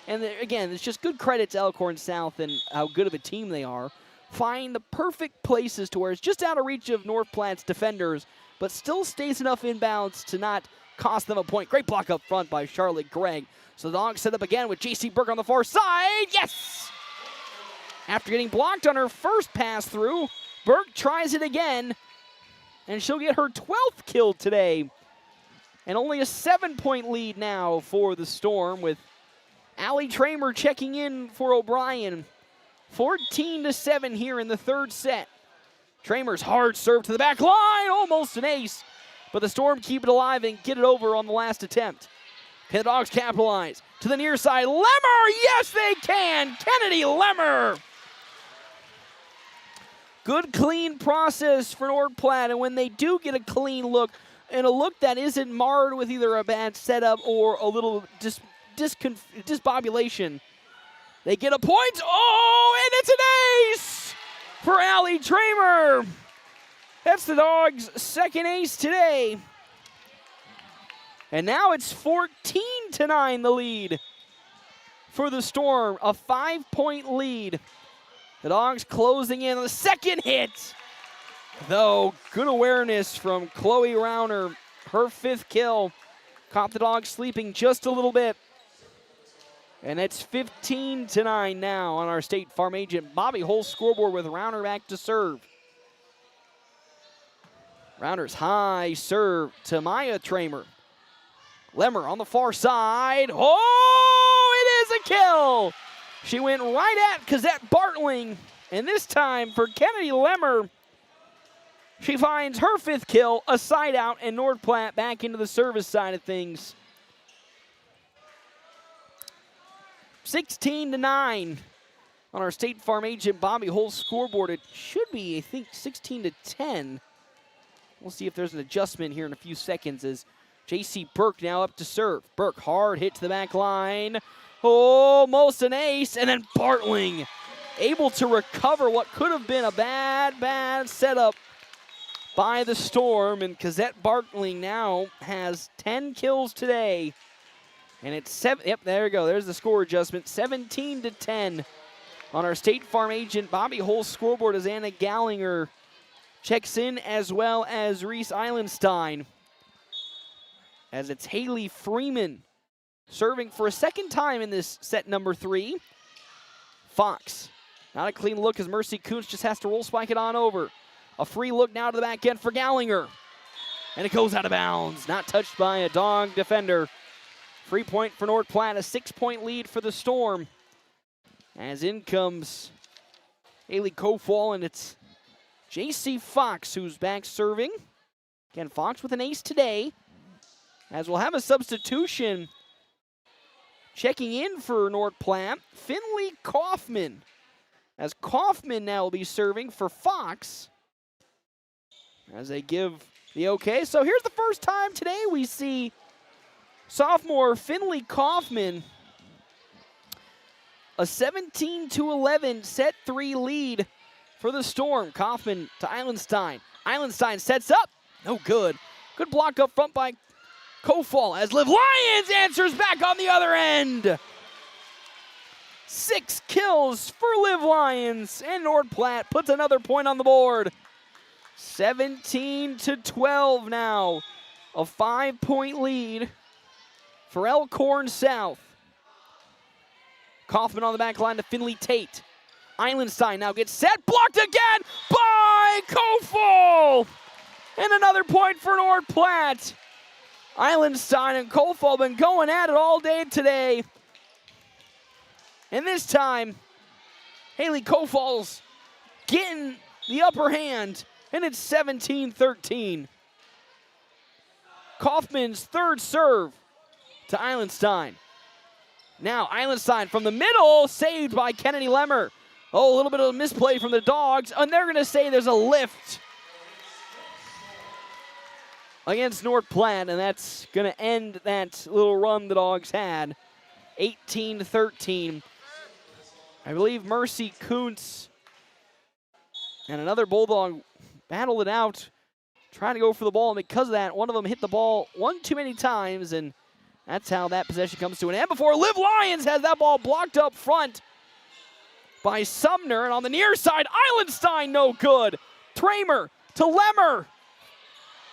and again, it's just good credit to Elkhorn South and how good of a team they are, find the perfect places to where it's just out of reach of North Platte's defenders, but still stays enough inbounds to not cost them a point. Great block up front by Charlotte Gregg. So the Dogs set up again with J.C. Burke on the far side. Yes! After getting blocked on her first pass through, Burke tries it again, and she'll get her 12th kill today. And only a 7-point lead now for the Storm, with Allie Tramer checking in for O'Brien. 14-7 here in the third set. Tramer's hard serve to the back line, almost an ace, but the Storm keep it alive and get it over on the last attempt. Can the Dogs capitalize? To the near side, Lemmer, yes they can! Kennedy Lemmer! Good clean process for North Platte, and when they do get a clean look, and a look that isn't marred with either a bad setup or a little disbobulation, they get a point. Oh, and it's an ace for Allie Tramer. That's the Dogs' second ace today. And now it's 14-9 the lead for the Storm. A 5-point lead. The Dogs closing in on the second hit. Though, good awareness from Chloe Rauner. Her 5th kill. Caught the Dogs sleeping just a little bit. And it's 15-9 now on our State Farm agent Bobby Hull's scoreboard with Rauner back to serve. Rauner's high serve to Maya Tramer. Lemmer on the far side. Oh, it is a kill. She went right at Cazette Bartling. And this time for Kennedy Lemmer, She finds her 5th kill, a side out, and North Platte back into the service side of things. 16-9 on our State Farm agent Bobby Hull's scoreboard. It should be, I think, 16-10. We'll see if there's an adjustment here in a few seconds as J.C. Burke now up to serve. Burke, hard hit to the back line. Almost an ace, and then Bartling able to recover what could have been a bad setup by the Storm, and Cazette Bartling now has 10 kills today. And it's 7, yep, there we go, there's the score adjustment, 17-10 on our State Farm agent Bobby Hull's scoreboard as Anna Gallinger checks in, as well as Reese Eilenstein. As it's Haley Freeman serving for a second time in this set number 3. Fox, not a clean look as Mercy Kuntz just has to roll spike it on over. A free look now to the back end for Gallinger. And it goes out of bounds. Not touched by a dog defender. Free point for North Platte, a 6-point lead for the Storm. As in comes Haley Kofall, and it's J.C. Fox who's back serving. Again, Fox with an ace today. As we'll have a substitution checking in for North Platte, Finley Kaufman. As Kaufman now will be serving for Fox. As they give the okay. So here's the first time today we see sophomore Finley Kaufman. A 17-11 set 3 lead for the Storm. Kaufman to Eilenstein. Eilenstein sets up. No good. Good block up front by Kofall as Liv Lyons answers back on the other end. 6 kills for Liv Lyons, and North Platte puts another point on the board. 17-12 now. A 5-point lead for Elkhorn South. Kaufman on the back line to Finley Tate. Eilenstein now gets set, blocked again by Kofall! And another point for North Platte. Eilenstein and Kofall been going at it all day today. And this time, Haley Kofall's getting the upper hand, and it's 17-13. Kaufman's 3rd serve to Eilenstein. Now Eilenstein from the middle, saved by Kennedy Lemmer. Oh, a little bit of a misplay from the Dogs, and they're going to say there's a lift against North Platte, and that's going to end that little run the Dogs had. 18-13. I believe Mercy Kuntz and another Bulldog battled it out, trying to go for the ball, and because of that, one of them hit the ball one too many times, and that's how that possession comes to an end before Liv Lyons has that ball blocked up front by Sumner, and on the near side, Eilenstein no good. Tramer to Lemmer.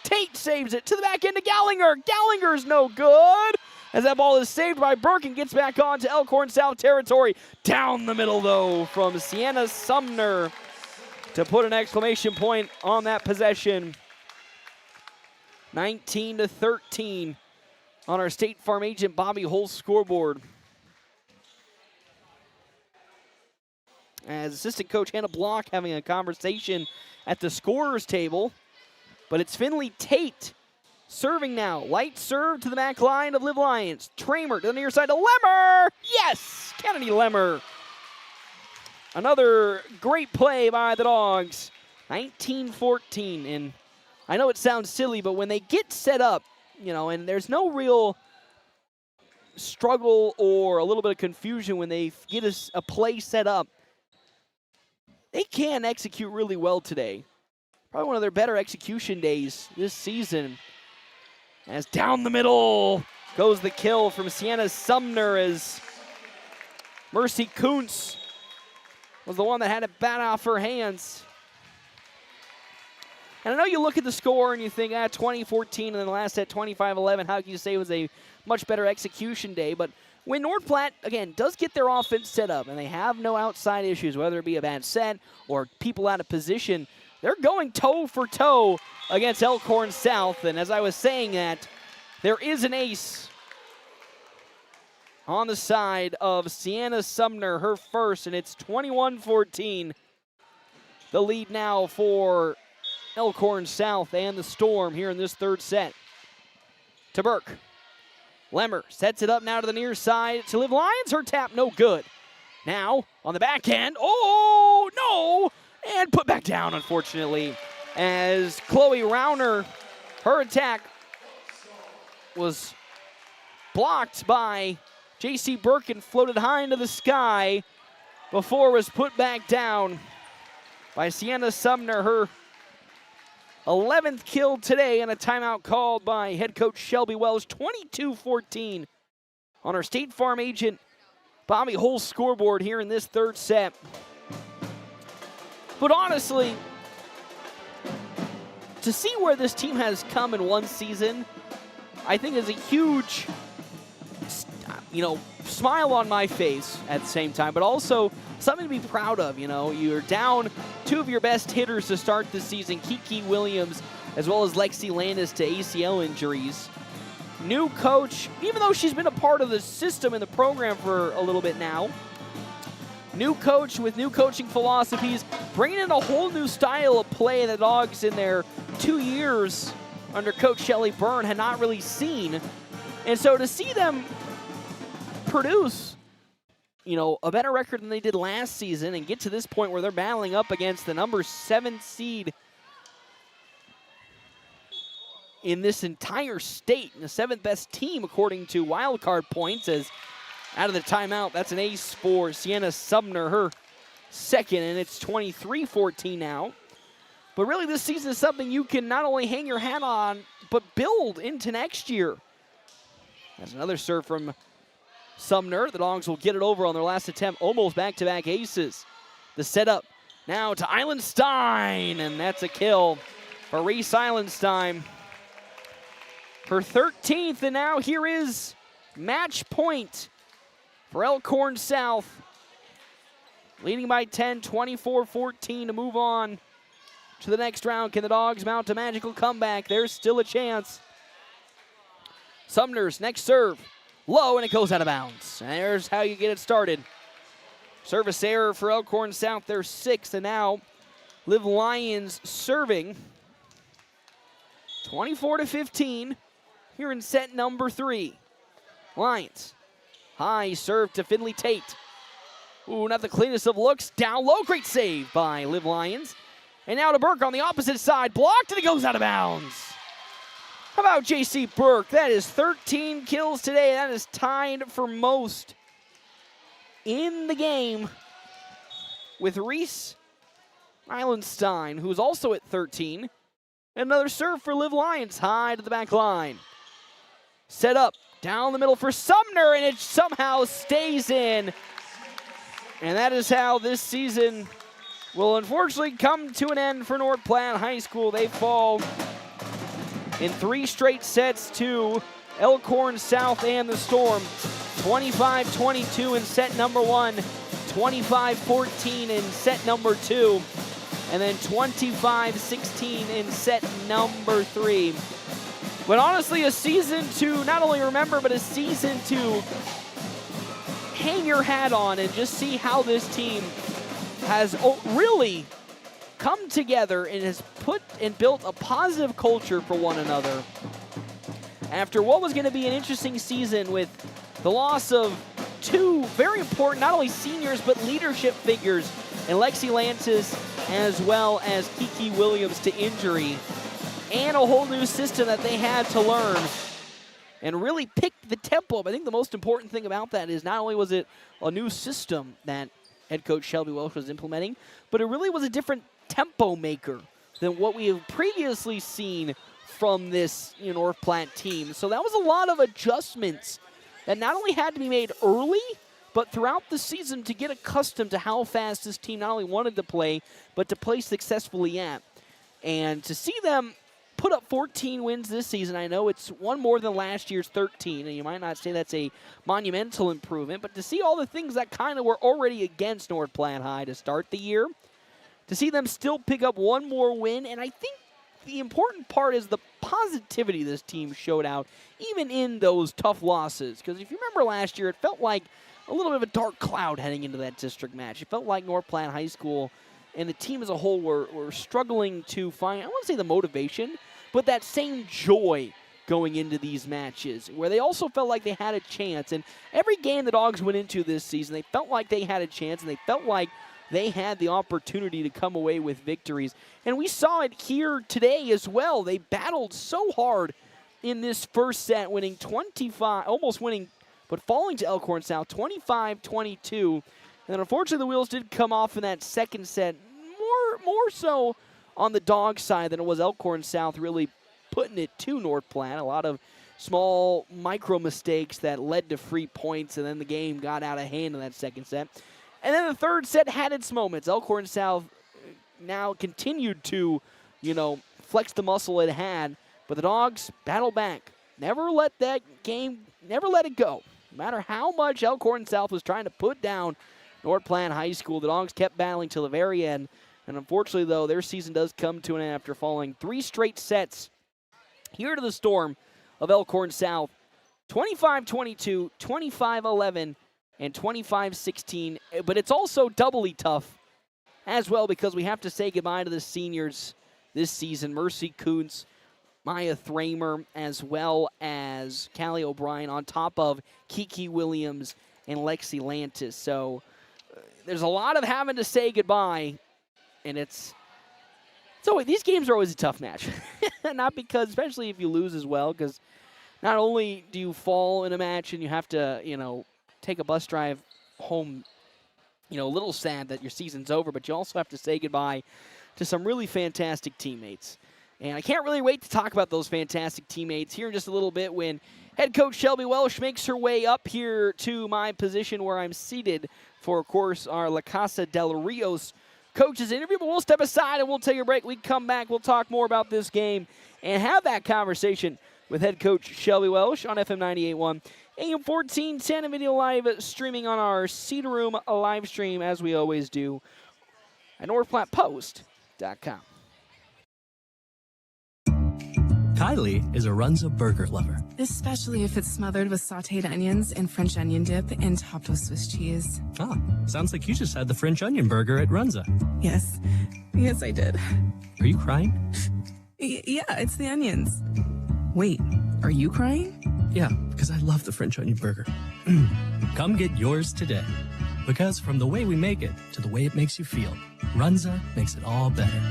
Tate saves it to the back end to Gallinger. Gallinger's no good as that ball is saved by Burke and gets back on to Elkhorn South territory. Down the middle, though, from Sienna Sumner to put an exclamation point on that possession. 19-13 on our State Farm agent Bobby Hull's scoreboard. As assistant coach Hannah Block having a conversation at the scorer's table. But it's Finley Tate serving now. Light serve to the back line of Liv Lyons. Tramer to the near side to Lemmer. Yes, Kennedy Lemmer. Another great play by the Dogs. 19-14. And I know it sounds silly, but when they get set up, you know, and there's no real struggle or a little bit of confusion when they get a play set up, they can execute really well today. Probably one of their better execution days this season. As down the middle goes the kill from Sienna Sumner as Mercy Kuntz was the one that had it bat off her hands. And I know you look at the score and you think, 20-14 and then the last set 25-11. How can you say it was a much better execution day? But when North Platte, again, does get their offense set up and they have no outside issues, whether it be a bad set or people out of position, they're going toe for toe against Elkhorn South. And as I was saying that, there is an ace on the side of Sienna Sumner, her first, and it's 21-14. The lead now for Elkhorn South and the Storm here in this third set. To Burke. Lemmer sets it up now to the near side to Liv Lyons. Her tap no good. Now on the back end. Oh, no! And put back down, unfortunately, as Chloe Rauner, her attack was blocked by J.C. Burke and floated high into the sky before it was put back down by Sienna Sumner, her 11th kill today, and a timeout called by head coach Shelby Wells. 22-14 on our State Farm agent Bobby Hull's scoreboard here in this third set. But honestly, to see where this team has come in one season, I think is a huge, smile on my face at the same time, but also something to be proud of. You're down two of your best hitters to start the season, Kiki Williams as well as Lexi Landis to ACL injuries. New coach, even though she's been a part of the system and the program for a little bit now. New coach with new coaching philosophies, bringing in a whole new style of play the Dogs in their 2 years under Coach Shelley Byrne had not really seen. And so to see them produce, a better record than they did last season and get to this point where they're battling up against the number 7 seed in this entire state, and the 7th best team according to wildcard points, as out of the timeout, that's an ace for Sienna Sumner, her second, and it's 23-14 now. But really, this season is something you can not only hang your hat on, but build into next year. There's another serve from Sumner. The Dogs will get it over on their last attempt, almost back-to-back aces. The setup now to Eilenstein, and that's a kill for Reese Eilenstein. Her 13th, and now here is match point for Elkhorn South. Leading by 10, 24-14 to move on to the next round. Can the Dogs mount a magical comeback? There's still a chance. Sumner's next serve. Low, and it goes out of bounds. And there's how you get it started. Service error for Elkhorn South, their 6th, and now Liv Lyons serving. 24-15 here in set number 3. Lyons, high serve to Finley Tate. Ooh, not the cleanest of looks. Down low, great save by Liv Lyons. And now to Burke on the opposite side, blocked, and it goes out of bounds. How about J.C. Burke? That is 13 kills today. That is tied for most in the game with Reese Eilenstein, who's also at 13. Another serve for Liv Lyons, high to the back line. Set up, down the middle for Sumner, and it somehow stays in. And that is how this season will unfortunately come to an end for North Platte High School. They fall in 3 straight sets to Elkhorn South and the Storm. 25-22 in set number 1, 25-14 in set number 2, and then 25-16 in set number 3. But honestly, a season to not only remember, but a season to hang your hat on and just see how this team has really come together and has put and built a positive culture for one another. After what was going to be an interesting season with the loss of 2 very important, not only seniors, but leadership figures in Lexi Lantis as well as Kiki Williams to injury, and a whole new system that they had to learn and really pick the tempo. But I think the most important thing about that is not only was it a new system that head coach Shelby Welsh was implementing, but it really was a different tempo maker than what we have previously seen from this North Platte team. So that was a lot of adjustments that not only had to be made early, but throughout the season to get accustomed to how fast this team not only wanted to play, but to play successfully at. And to see them put up 14 wins this season, I know it's one more than last year's 13, and you might not say that's a monumental improvement, but to see all the things that kind of were already against North Platte High to start the year, to see them still pick up one more win, and I think the important part is the positivity this team showed out, even in those tough losses. Because if you remember last year, it felt like a little bit of a dark cloud heading into that district match. It felt like North Platte High School and the team as a whole were struggling to find, I wouldn't say the motivation, but that same joy going into these matches, where they also felt like they had a chance. And every game the Dogs went into this season, they felt like they had a chance, and they felt like they had the opportunity to come away with victories. And we saw it here today as well. They battled so hard in this first set, winning 25, almost winning, but falling to Elkhorn South 25-22. And then unfortunately the wheels did come off in that second set, more so on the Dogs side than it was Elkhorn South really putting it to North Platte. A lot of small micro mistakes that led to free points, and then the game got out of hand in that second set. And then the third set had its moments. Elkhorn South now continued to, flex the muscle it had, but the Dogs battled back. Never let that game, never let it go. No matter how much Elkhorn South was trying to put down North Platte High School, the Dogs kept battling till the very end. And unfortunately, though, their season does come to an end after falling 3 straight sets here to the storm of Elkhorn South. 25-22, 25-11, and 25-16. But it's also doubly tough as well because we have to say goodbye to the seniors this season. Mercy Kuntz, Maya Thramer, as well as Callie O'Brien, on top of Kiki Williams and Lexi Lantis. So there's a lot of having to say goodbye, and these games are always a tough match. Not because, especially if you lose as well, because not only do you fall in a match and you have to, take a bus drive home, a little sad that your season's over, but you also have to say goodbye to some really fantastic teammates. And I can't really wait to talk about those fantastic teammates here in just a little bit when head coach Shelby Welsh makes her way up here to my position where I'm seated for, of course, our La Casa del Rios coaches interview. But we'll step aside and we'll take a break. We come back, we'll talk more about this game and have that conversation with head coach Shelby Welsh on FM 98.1, AM 1410, and video live streaming on our Cedar Room live stream, as we always do, at NorthPlattePost.com.
Kylie is a Runza burger lover.
Especially if it's smothered with sauteed onions and French onion dip and topped with Swiss cheese.
Ah, sounds like you just had the French onion burger at Runza.
Yes, I did.
Are you crying?
Yeah, it's the onions. Wait, are you crying?
Yeah, because I love the French onion burger. Come get yours today. Because from the way we make it to the way it makes you feel, Runza makes it all better.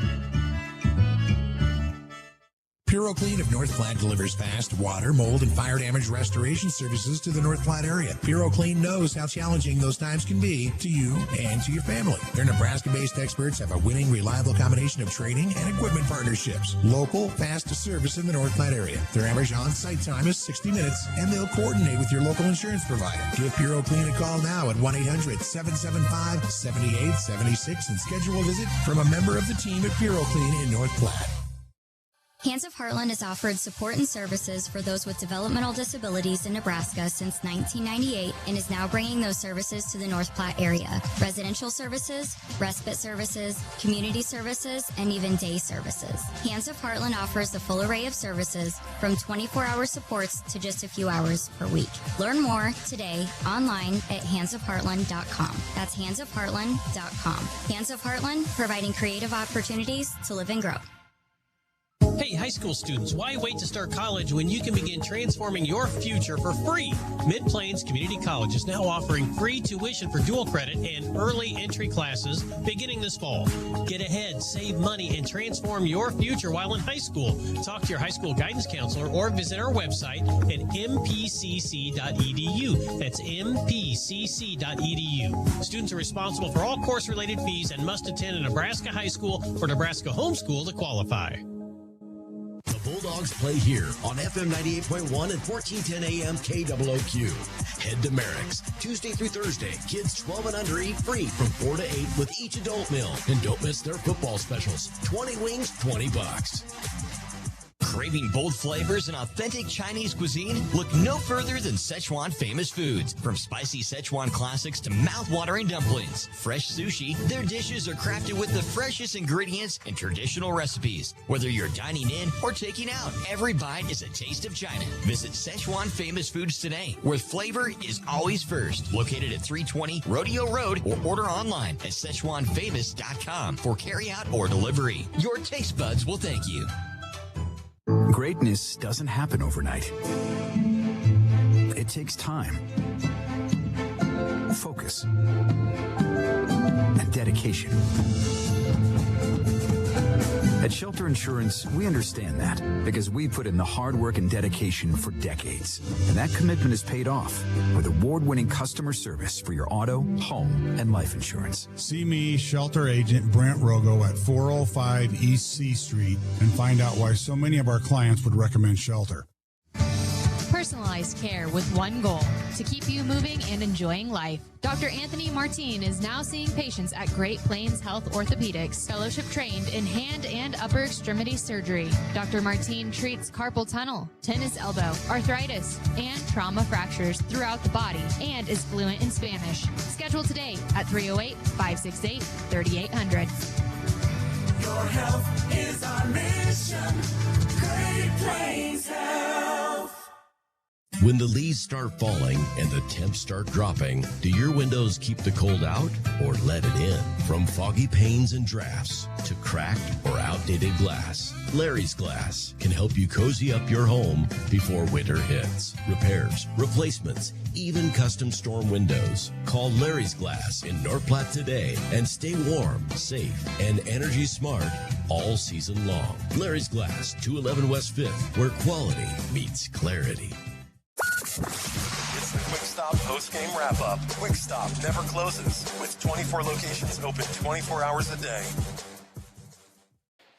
Puro Clean of North Platte delivers fast water, mold, and fire damage restoration services to the North Platte area. Puro Clean knows how challenging those times can be to you and to your family. Their Nebraska-based experts have a winning, reliable combination of training and equipment partnerships. Local, fast service in the North Platte area. Their average on-site time is 60 minutes, and they'll coordinate with your local insurance provider. Give Puro Clean a call now at 1-800-775-7876 and schedule a visit from a member of the team at Puro Clean in North Platte.
Hands of Heartland has offered support and services for those with developmental disabilities in Nebraska since 1998 and is now bringing those services to the North Platte area. Residential services, respite services, community services, and even day services. Hands of Heartland offers the full array of services from 24-hour supports to just a few hours per week. Learn more today online at handsofheartland.com. That's handsofheartland.com. Hands of Heartland, providing creative opportunities to live and grow.
Hey, high school students, why wait to start college when you can begin transforming your future for free? Mid-Plains Community College is now offering free tuition for dual credit and early entry classes beginning this fall. Get ahead, save money, and transform your future while in high school. Talk to your high school guidance counselor or visit our website at mpcc.edu. That's mpcc.edu. Students are responsible for all course-related fees and must attend a Nebraska high school or Nebraska homeschool to qualify.
The Bulldogs play here on FM 98.1 and 1410 AM KOOQ. Head to Merrick's Tuesday through Thursday. Kids 12 and under eat free from 4 to 8 with each adult meal. And don't miss their football specials. 20 wings, $20.
Craving bold flavors and authentic Chinese cuisine? Look no further than Szechuan Famous Foods. From spicy Szechuan classics to mouth-watering dumplings, fresh sushi, their dishes are crafted with the freshest ingredients and traditional recipes. Whether you're dining in or taking out, every bite is a taste of China. Visit Szechuan Famous Foods today, where flavor is always first. Located at 320 Rodeo Road, or order online at SzechuanFamous.com for carry-out or delivery. Your taste buds will thank you.
Greatness doesn't happen overnight. It takes time, focus, and dedication. At Shelter Insurance, we understand that because we put in the hard work and dedication for decades. And that commitment is paid off with award-winning customer service for your auto, home, and life insurance.
See me, Shelter Agent Brent Rogo at 405 East C Street, and find out why so many of our clients would recommend Shelter.
Personalized care with one goal, to keep you moving and enjoying life. Dr. Anthony Martin is now seeing patients at Great Plains Health Orthopedics, fellowship trained in hand and upper extremity surgery. Dr. Martin treats carpal tunnel, tennis elbow, arthritis, and trauma fractures throughout the body and is fluent in Spanish. Schedule today at 308-568-3800.
Your health is our mission. Great Plains Health.
When the leaves start falling and the temps start dropping, do your windows keep the cold out or let it in? From foggy panes and drafts to cracked or outdated glass, Larry's Glass can help you cozy up your home before winter hits. Repairs, replacements, even custom storm windows. Call Larry's Glass in North Platte today and stay warm, safe, and energy smart all season long. Larry's Glass, 211 West 5th, where quality meets clarity.
It's the Quick Stop post-game wrap-up. Quick Stop never closes, with 24 locations open 24 hours a day.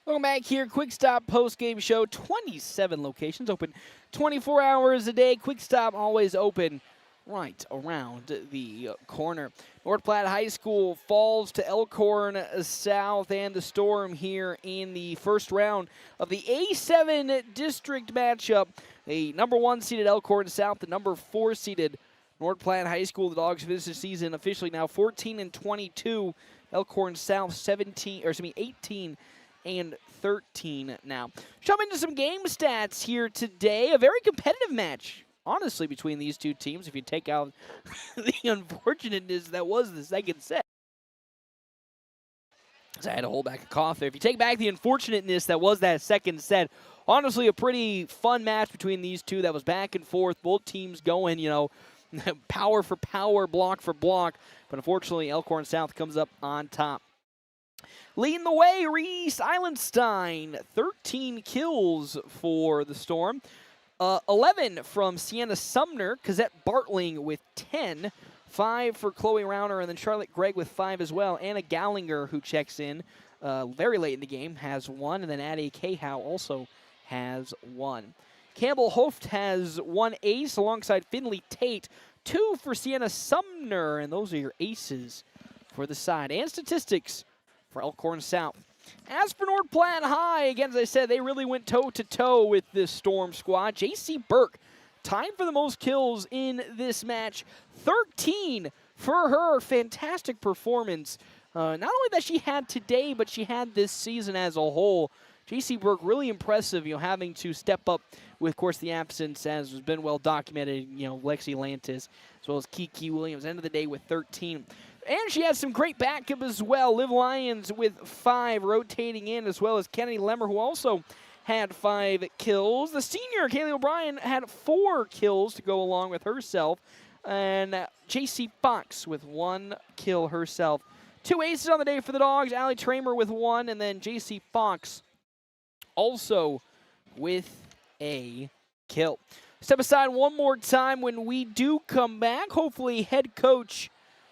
Welcome back here. Quick Stop post-game show. 27 locations open 24 hours a day. Quick Stop always open right around the corner. North Platte High School falls to Elkhorn South and the Storm here in the first round of the A-7 district matchup. The number 1 seeded Elkhorn South, the number 4 seeded North Platte High School. The Dogs finish the season officially now 14-22. Elkhorn South 18 and 13 now. Jump into some game stats here today. A very competitive match, honestly, between these two teams, if you take out the unfortunateness that was the second set. So I had to hold back a cough there. If you take back the unfortunateness that was that second set, honestly, a pretty fun match between these two that was back and forth. Both teams going, power for power, block for block. But unfortunately, Elkhorn South comes up on top. Leading the way, Reese Eilenstein, 13 kills for the Storm. 11 from Sienna Sumner, Cazette Bartling with 10. 5 for Chloe Rauner, and then Charlotte Gregg with 5 as well. Anna Gallinger, who checks in very late in the game, has 1. And then Addie Cahow also has 1. Campbell Hoft has 1 ace alongside Finley Tate. 2 for Sienna Sumner, and those are your aces for the side. And statistics for Elkhorn South. As for North Platte High, again, as I said, they really went toe-to-toe with this Storm squad. J.C. Burke tied for the most kills in this match. 13 for her. Fantastic performance. Not only that she had today, but she had this season as a whole. J.C. Burke really impressive, having to step up with, of course, the absence, as has been well documented, Lexi Lantis, as well as Kiki Williams. End of the day with 13. And she had some great backup as well. Liv Lyons with 5 rotating in, as well as Kennedy Lemmer, who also had 5 kills. The senior, Kaylee O'Brien, had 4 kills to go along with herself. And J.C. Fox with 1 kill herself. 2 aces on the day for the Dogs. Allie Tramer with 1, and then J.C. Fox also with a kill. Step aside one more time when we do come back. Hopefully head coach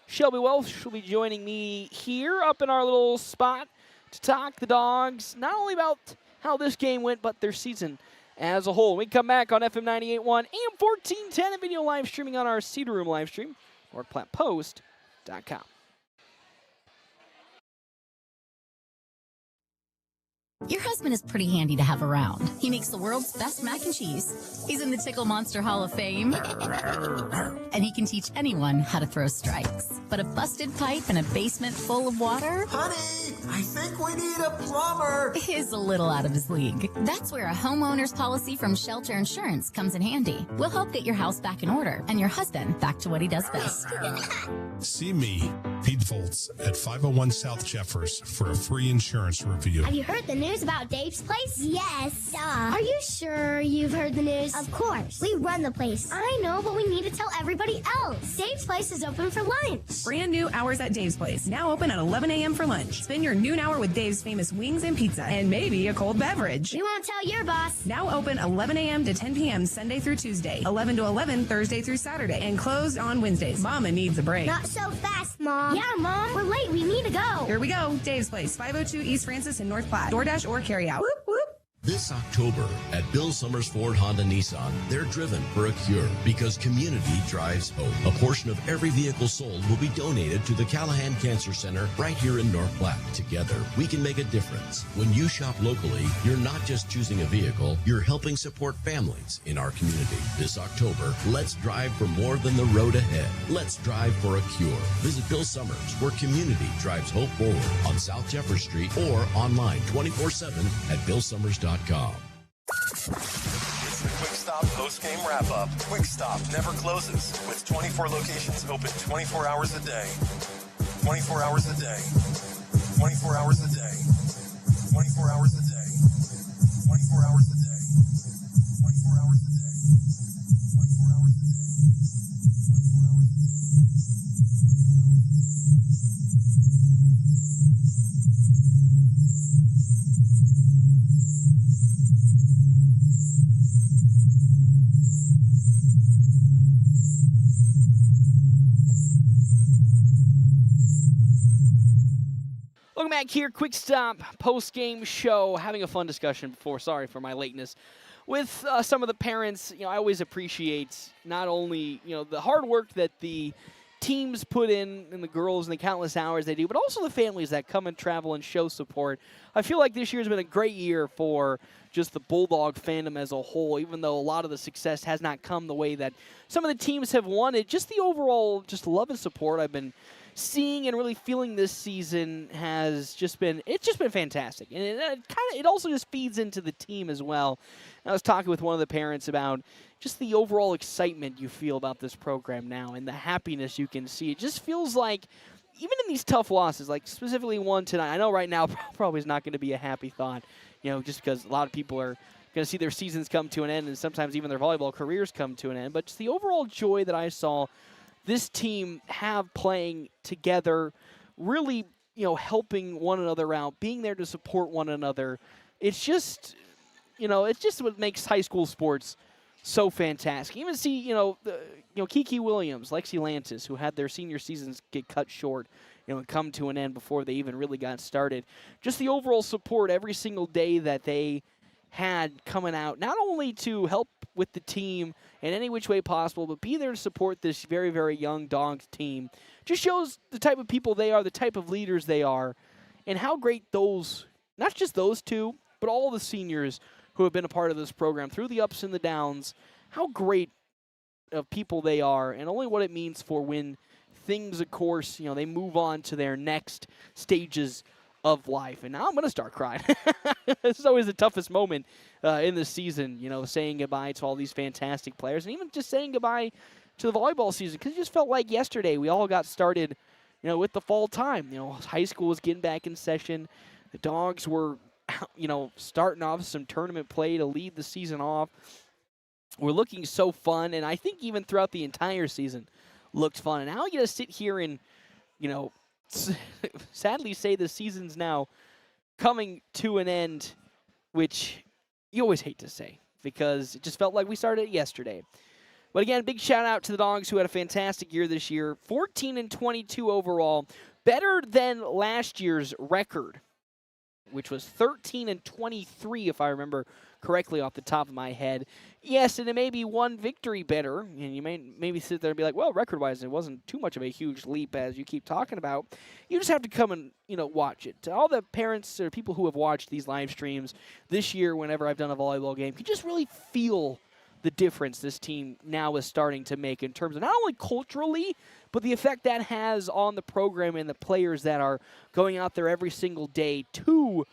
Shelby Welsh will be joining me here up in our little spot to talk the Dogs, not only about how this game went, but their season as a whole. We come back on FM 98.1, AM 1410, and video live streaming on our Cedar Room live stream, NorthPlattePost.com.
Your husband is pretty handy to have around. He makes the world's best mac and cheese. He's in the Tickle Monster Hall of Fame. And he can teach anyone how to throw strikes. But a busted pipe in a basement full of water?
Honey, I think we need a plumber.
Is a little out of his league. That's where a homeowner's policy from Shelter Insurance comes in handy. We'll help get your house back in order and your husband back to what he does best.
See me, Pete Volts, at 501 South Jeffers for a free insurance review.
Have you heard the news about Dave's place? Yes. Are you sure you've heard the news? Of course. We run the place. I know, but we need to tell everybody else. Dave's place is open for lunch.
Brand new hours at Dave's Place. Now open at 11 a.m. for lunch. Spend your noon hour with Dave's famous wings and pizza, and maybe a cold beverage.
We won't tell your boss.
Now open 11 a.m. to 10 p.m. Sunday through Tuesday, 11 to 11 Thursday through Saturday, and closed on Wednesdays. Mama needs a break.
Not so fast, Mom. Yeah, Mom. We're late. We need to go.
Here we go. Dave's Place, 502 East Francis in North Platte. DoorDash or carry out. Whoop, whoop.
This October at Bill Summers Ford Honda Nissan, they're driven for a cure because community drives hope. A portion of every vehicle sold will be donated to the Callahan Cancer Center right here in North Platte. Together, we can make a difference. When you shop locally, you're not just choosing a vehicle, you're helping support families in our community. This October, let's drive for more than the road ahead. Let's drive for a cure. Visit Bill Summers, where community drives hope forward on South Jeffers Street or online 24/7 at billsummers.com.
It's the Quick Stop post-game wrap-up. Quick Stop never closes with 24 locations open 24 hours a day. 24 hours a day. 24 hours a day. 24 hours a day. 24 hours a day. 24 hours a day. 24 hours a day. 24 hours a day.
Welcome back here, Quick Stop post-game show. Having a fun discussion before, sorry for my lateness, with some of the parents. I always appreciate not only, the hard work that the teams put in and the girls and the countless hours they do, but also the families that come and travel and show support. I feel like this year's been a great year for just the Bulldog fandom as a whole, even though a lot of the success has not come the way that some of the teams have wanted. Just the overall love and support I've been seeing and really feeling this season has just been fantastic. And it also just feeds into the team as well. I was talking with one of the parents about just the overall excitement you feel about this program now and the happiness you can see. It just feels like even in these tough losses, like specifically one tonight, I know right now probably is not going to be a happy thought, just because a lot of people are going to see their seasons come to an end and sometimes even their volleyball careers come to an end. But just the overall joy that I saw this team have playing together, really, helping one another out, being there to support one another. It's just, it's just what makes high school sports so fantastic. Even see, Kiki Williams, Lexi Lantis, who had their senior seasons get cut short, and come to an end before they even really got started. Just the overall support every single day that they had coming out, not only to help with the team in any which way possible, but be there to support this very, very young Dogs team. Just shows the type of people they are, the type of leaders they are, and how great those, not just those two, but all the seniors who have been a part of this program through the ups and the downs, how great of people they are, and only what it means for when things, of course, they move on to their next stages of life. And now I'm going to start crying. This is always the toughest moment in the season, saying goodbye to all these fantastic players and even just saying goodbye to the volleyball season, because it just felt like yesterday we all got started, with the fall time. High school was getting back in session. The Dogs were, starting off some tournament play to lead the season off. We're looking so fun, and I think even throughout the entire season looked fun. And now I get to sit here and, sadly say the season's now coming to an end, which you always hate to say because it just felt like we started it yesterday. But again, big shout out to the Dogs who had a fantastic year this year. 14-22 overall, better than last year's record. which was 13-23, if I remember correctly off the top of my head. Yes, and it may be one victory better, and you may maybe sit there and be like, well, record-wise, it wasn't too much of a huge leap as you keep talking about. You just have to come and, watch it. To all the parents or people who have watched these live streams this year whenever I've done a volleyball game, you just really feel the difference this team now is starting to make in terms of not only culturally, but the effect that has on the program and the players that are going out there every single day to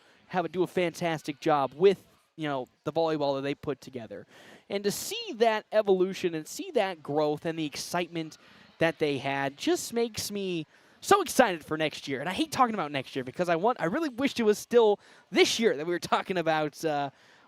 do a fantastic job with, the volleyball that they put together. And to see that evolution and see that growth and the excitement that they had just makes me so excited for next year. And I hate talking about next year because I really wished it was still this year that we were talking about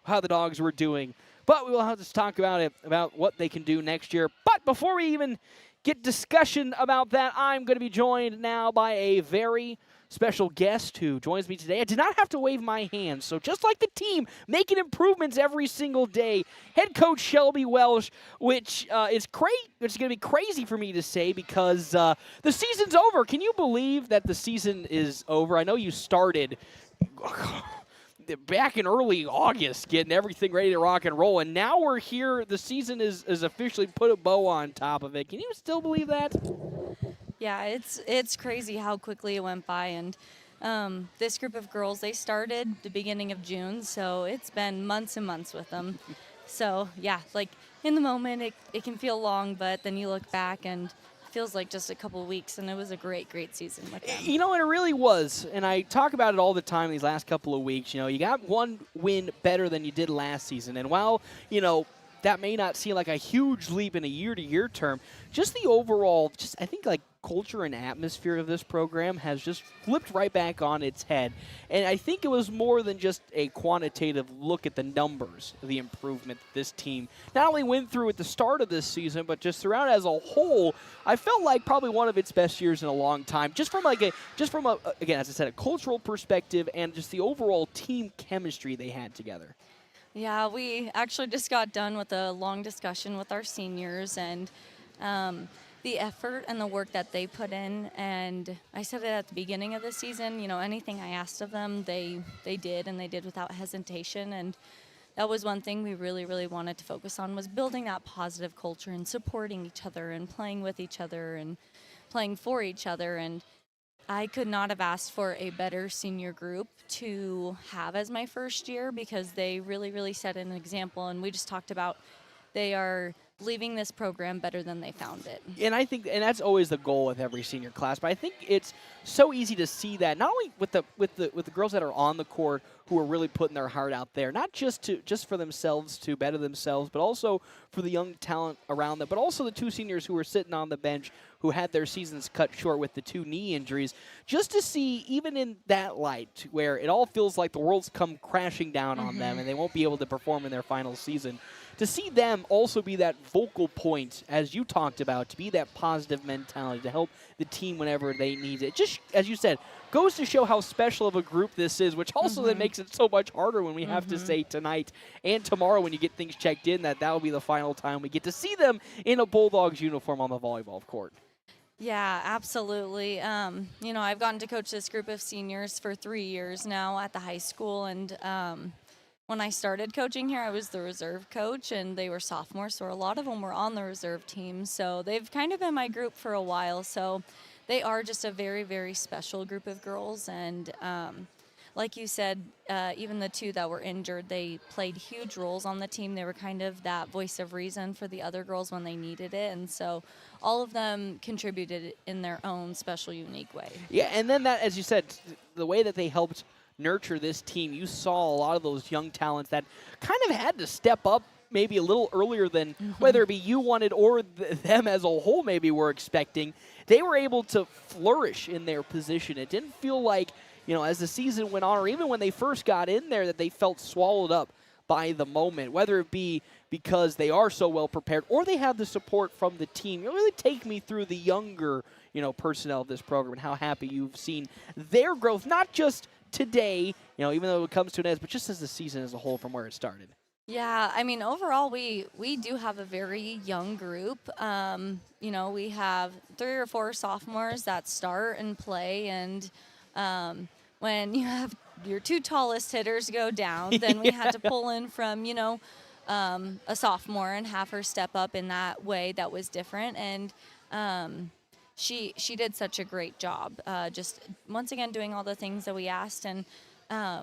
how the Dogs were doing. But we will have to talk about it, about what they can do next year. But before we even get discussion about that, I'm going to be joined now by a very special guest who joins me today. I did not have to wave my hands, so just like the team, making improvements every single day, head coach Shelby Welsh, which is great. It's going to be crazy for me to say because the season's over. Can you believe that the season is over? I know you started back in early August, getting everything ready to rock and roll, and now we're here. The season is officially put a bow on top of it. Can you still believe that?
Yeah, it's crazy how quickly it went by, and this group of girls, they started the beginning of June, so it's been months and months with them. So yeah, like in the moment it can feel long, but then you look back and it feels like just a couple weeks, and it was a great season with them.
And it really was, and I talk about it all the time these last couple of weeks. You got one win better than you did last season, and while, that may not seem like a huge leap in a year-to-year term, just the overall, I think, culture and atmosphere of this program has just flipped right back on its head. And I think it was more than just a quantitative look at the numbers, the improvement that this team not only went through at the start of this season, but just throughout as a whole. I felt like probably one of its best years in a long time, just from again, as I said, a cultural perspective and just the overall team chemistry they had together.
Yeah, we actually just got done with a long discussion with our seniors, and the effort and the work that they put in. And I said it at the beginning of the season, anything I asked of them, they did, and they did without hesitation. And that was one thing we really, really wanted to focus on, was building that positive culture and supporting each other and playing with each other and playing for each other. And I could not have asked for a better senior group to have as my first year, because they really, really set an example. And we just talked about they are leaving this program better than they found it.
And I think, and that's always the goal with every senior class. But I think it's so easy to see that not only with the girls that are on the court who are really putting their heart out there, not just for themselves to better themselves, but also for the young talent around them, but also the two seniors who were sitting on the bench who had their seasons cut short with the 2 knee injuries. Just to see, even in that light, where it all feels like the world's come crashing down on them and they won't be able to perform in their final season, to see them also be that vocal point, as you talked about, to be that positive mentality, to help the team whenever they need it. Just, as you said, goes to show how special of a group this is, which also then makes it so much harder when we have to say tonight and tomorrow when you get things checked in that will be the final time we get to see them in a Bulldogs uniform on the volleyball court.
Yeah, absolutely. I've gotten to coach this group of seniors for 3 years now at the high school, and when I started coaching here, I was the reserve coach, and they were sophomores, so a lot of them were on the reserve team. So they've kind of been my group for a while. So they are just a very, very special group of girls. And like you said, even the 2 that were injured, they played huge roles on the team. They were kind of that voice of reason for the other girls when they needed it. And so all of them contributed in their own special, unique way.
Yeah, and then that, as you said, the way that they helped nurture this team, you saw a lot of those young talents that kind of had to step up maybe a little earlier than whether it be you wanted or them as a whole maybe were expecting. They were able to flourish in their position. It didn't feel like, as the season went on, or even when they first got in there, that they felt swallowed up by the moment, whether it be because they are so well prepared or they have the support from the team. You really take me through the younger, personnel of this program and how happy you've seen their growth, not just today, even though it comes to an end, but just as the season as a whole from where it started.
Yeah, I mean, overall, we do have a very young group. We have 3 or 4 sophomores that start and play, and when you have your 2 tallest hitters go down. Then we had to pull in from, a sophomore and have her step up in that way that was different. And she did such a great job, just once again doing all the things that we asked. And I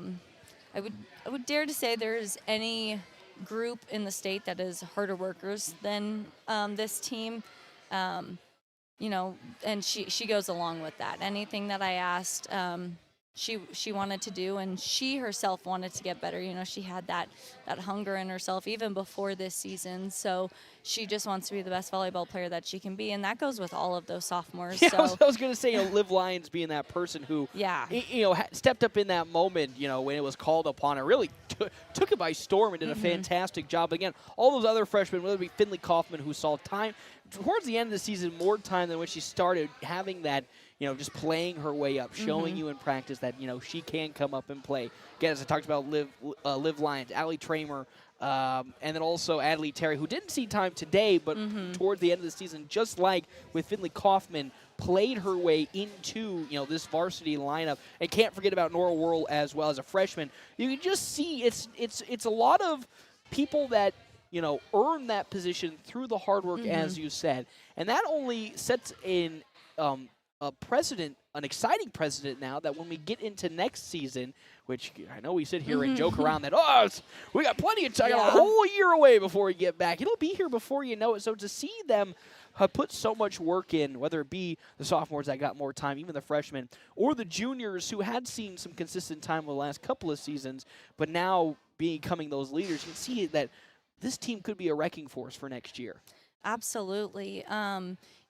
would dare to say there's any group in the state that is harder workers than this team. And she goes along with that. Anything that I asked, she wanted to do, and she herself wanted to get better. She had that hunger in herself even before this season. So she just wants to be the best volleyball player that she can be, and that goes with all of those sophomores.
Yeah,
so
I was going to say, Liv Lyons being that person who, stepped up in that moment, when it was called upon. It really took it by storm and did a fantastic job. Again, all those other freshmen, whether it be Finley Kaufman, who saw time towards the end of the season, more time than when she started, having that, just playing her way up, showing you in practice that, she can come up and play. Again, as I talked about, Liv Lyons, Allie Tramer, and then also Adley Terry, who didn't see time today, but toward the end of the season, just like with Finley Kaufman, played her way into, this varsity lineup. And can't forget about Nora Whirl as well as a freshman. You can just see it's a lot of people that, earn that position through the hard work, as you said. And that only sets in a precedent, an exciting precedent now, that when we get into next season, which I know we sit here and joke around that, we got plenty of time, a whole year away before we get back. It'll be here before you know it. So to see them put so much work in, whether it be the sophomores that got more time, even the freshmen, or the juniors who had seen some consistent time over the last couple of seasons, but now becoming those leaders, you can see that this team could be a wrecking force for next year.
Absolutely.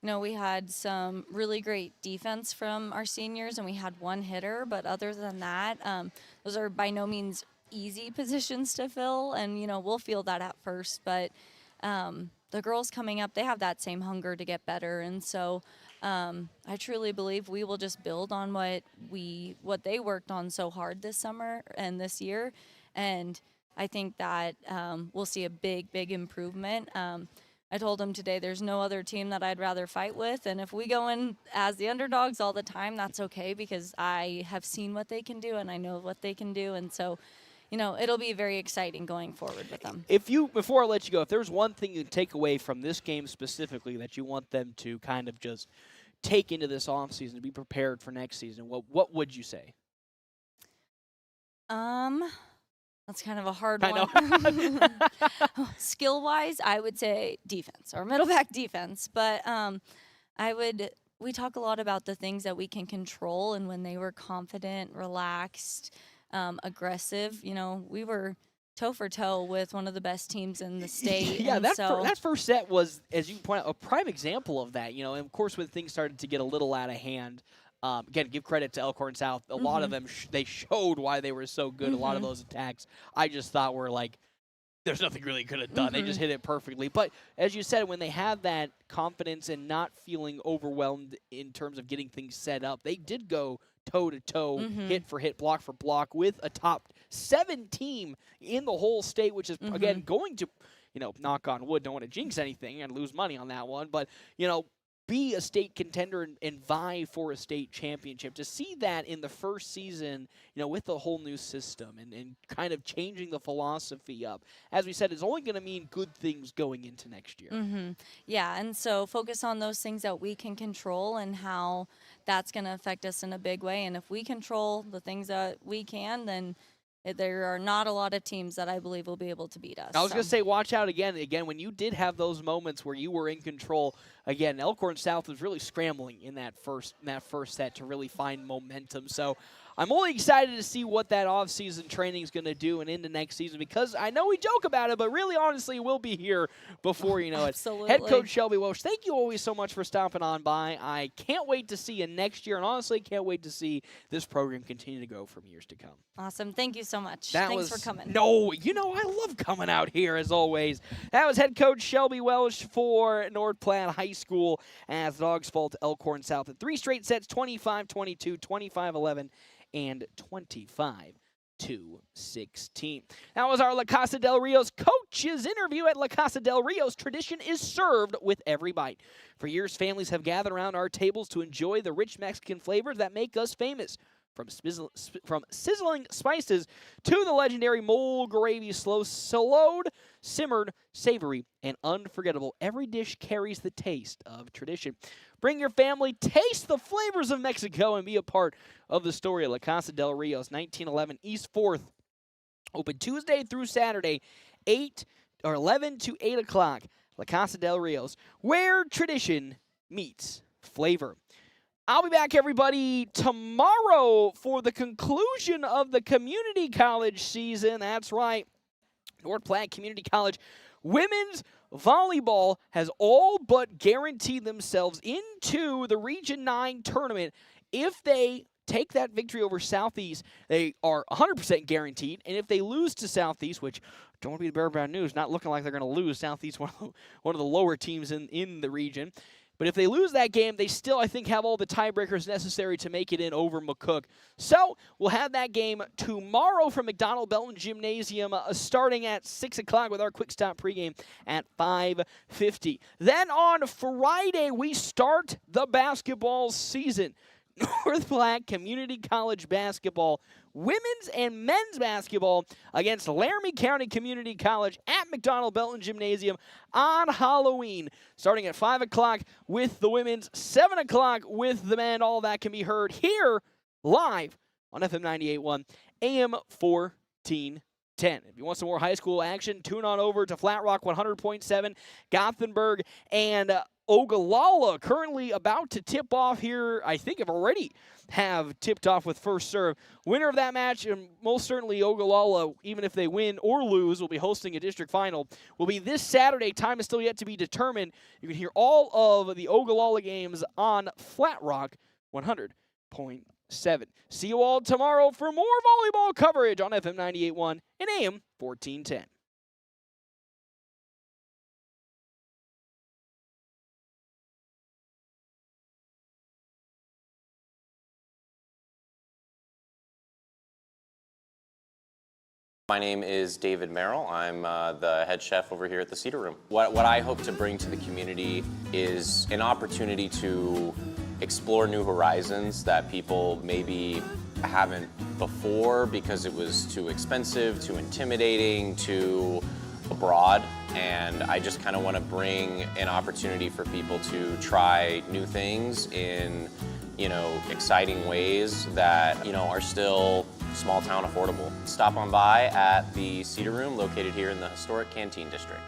We had some really great defense from our seniors, and we had one hitter. But other than that, those are by no means easy positions to fill, and, we'll feel that at first. But the girls coming up, they have that same hunger to get better. And so I truly believe we will just build on what they worked on so hard this summer and this year. And I think that we'll see a big, big improvement. I told him today there's no other team that I'd rather fight with, and if we go in as the underdogs all the time, that's okay, because I have seen what they can do and I know what they can do, and so, it'll be very exciting going forward with them.
Before I let you go, if there's one thing you take away from this game specifically that you want them to kind of just take into this offseason to be prepared for next season, what would you say?
That's kind of a hard one. Skill-wise, I would say defense or middle back defense. But we talk a lot about the things that we can control, and when they were confident, relaxed, aggressive, we were toe for toe with one of the best teams in the state.
Yeah, that first set was, as you point out, a prime example of that. And of course, when things started to get a little out of hand. Again, give credit to Elkhorn South. A lot of them, they showed why they were so good. A lot of those attacks, I just thought were like, there's nothing really could have done. They just hit it perfectly. But as you said, when they have that confidence and not feeling overwhelmed in terms of getting things set up, they did go toe-to-toe, hit for hit, block for block with a top 7 team in the whole state, which is, again, going to, knock on wood, don't want to jinx anything and lose money on that one. But, be a state contender and vie for a state championship. To see that in the first season, with the whole new system and kind of changing the philosophy up, as we said, is only going to mean good things going into next year.
Yeah, and so focus on those things that we can control and how that's going to affect us in a big way. And if we control the things that we can, then there are not a lot of teams that I believe will be able to beat us.
I was going to say, watch out again, when you did have those moments where you were in control. Again, Elkhorn South was really scrambling in that first set to really find momentum. So I'm only excited to see what that off-season training is going to do and into next season, because I know we joke about it, but really, honestly, we'll be here before you know it.
Absolutely.
Head Coach Shelby Welsh, thank you always so much for stopping on by. I can't wait to see you next year, and honestly, can't wait to see this program continue to go from years to come.
Awesome. Thank you so much. Thanks for coming.
No, I love coming out here, as always. That was Head Coach Shelby Welsh for North Platte High School as the Dogs fall to Elkhorn South in 3 straight sets, 25-22, 25-11, and 25-16. That was our La Casa del Rio's coaches interview. At La Casa del Rio's, tradition is served with every bite. For years, families have gathered around our tables to enjoy the rich Mexican flavors that make us famous. From sizzling spices to the legendary mole gravy, slowed, simmered, savory, and unforgettable. Every dish carries the taste of tradition. Bring your family, taste the flavors of Mexico, and be a part of the story of La Casa del Rios, 1911 East 4th. Open Tuesday through Saturday, 11 to 8 o'clock. La Casa del Rios, where tradition meets flavor. I'll be back, everybody, tomorrow for the conclusion of the community college season. That's right. North Platte Community College women's volleyball has all but guaranteed themselves into the Region 9 tournament. If they take that victory over Southeast, they are 100% guaranteed. And if they lose to Southeast, which don't want to be the bearer of bad news, not looking like they're going to lose. Southeast, one of the lower teams in the region. But if they lose that game, they still, I think, have all the tiebreakers necessary to make it in over McCook. So we'll have that game tomorrow from McDonald Belton Gymnasium starting at 6 o'clock with our quick stop pregame at 5:50. Then on Friday, we start the basketball season. North Platte Community College basketball, women's and men's basketball against Laramie County Community College at McDonald Belton Gymnasium on Halloween, starting at 5 o'clock with the women's, 7 o'clock with the men. All that can be heard here live on FM 98.1, AM 1410. If you want some more high school action, tune on over to Flat Rock 100.7, Gothenburg, and Ogallala currently about to tip off here. I think have tipped off with first serve. Winner of that match, and most certainly Ogallala, even if they win or lose, will be hosting a district final, will be this Saturday. Time is still yet to be determined. You can hear all of the Ogallala games on Flat Rock 100.7. See you all tomorrow for more volleyball coverage on FM 98.1 and AM 1410.
My name is David Merrill. I'm the head chef over here at the Cedar Room. What I hope to bring to the community is an opportunity to explore new horizons that people maybe haven't before because it was too expensive, too intimidating, too abroad. And I just kind of want to bring an opportunity for people to try new things in, exciting ways that, are still small town affordable. Stop on by at the Cedar Room located here in the historic Canteen District.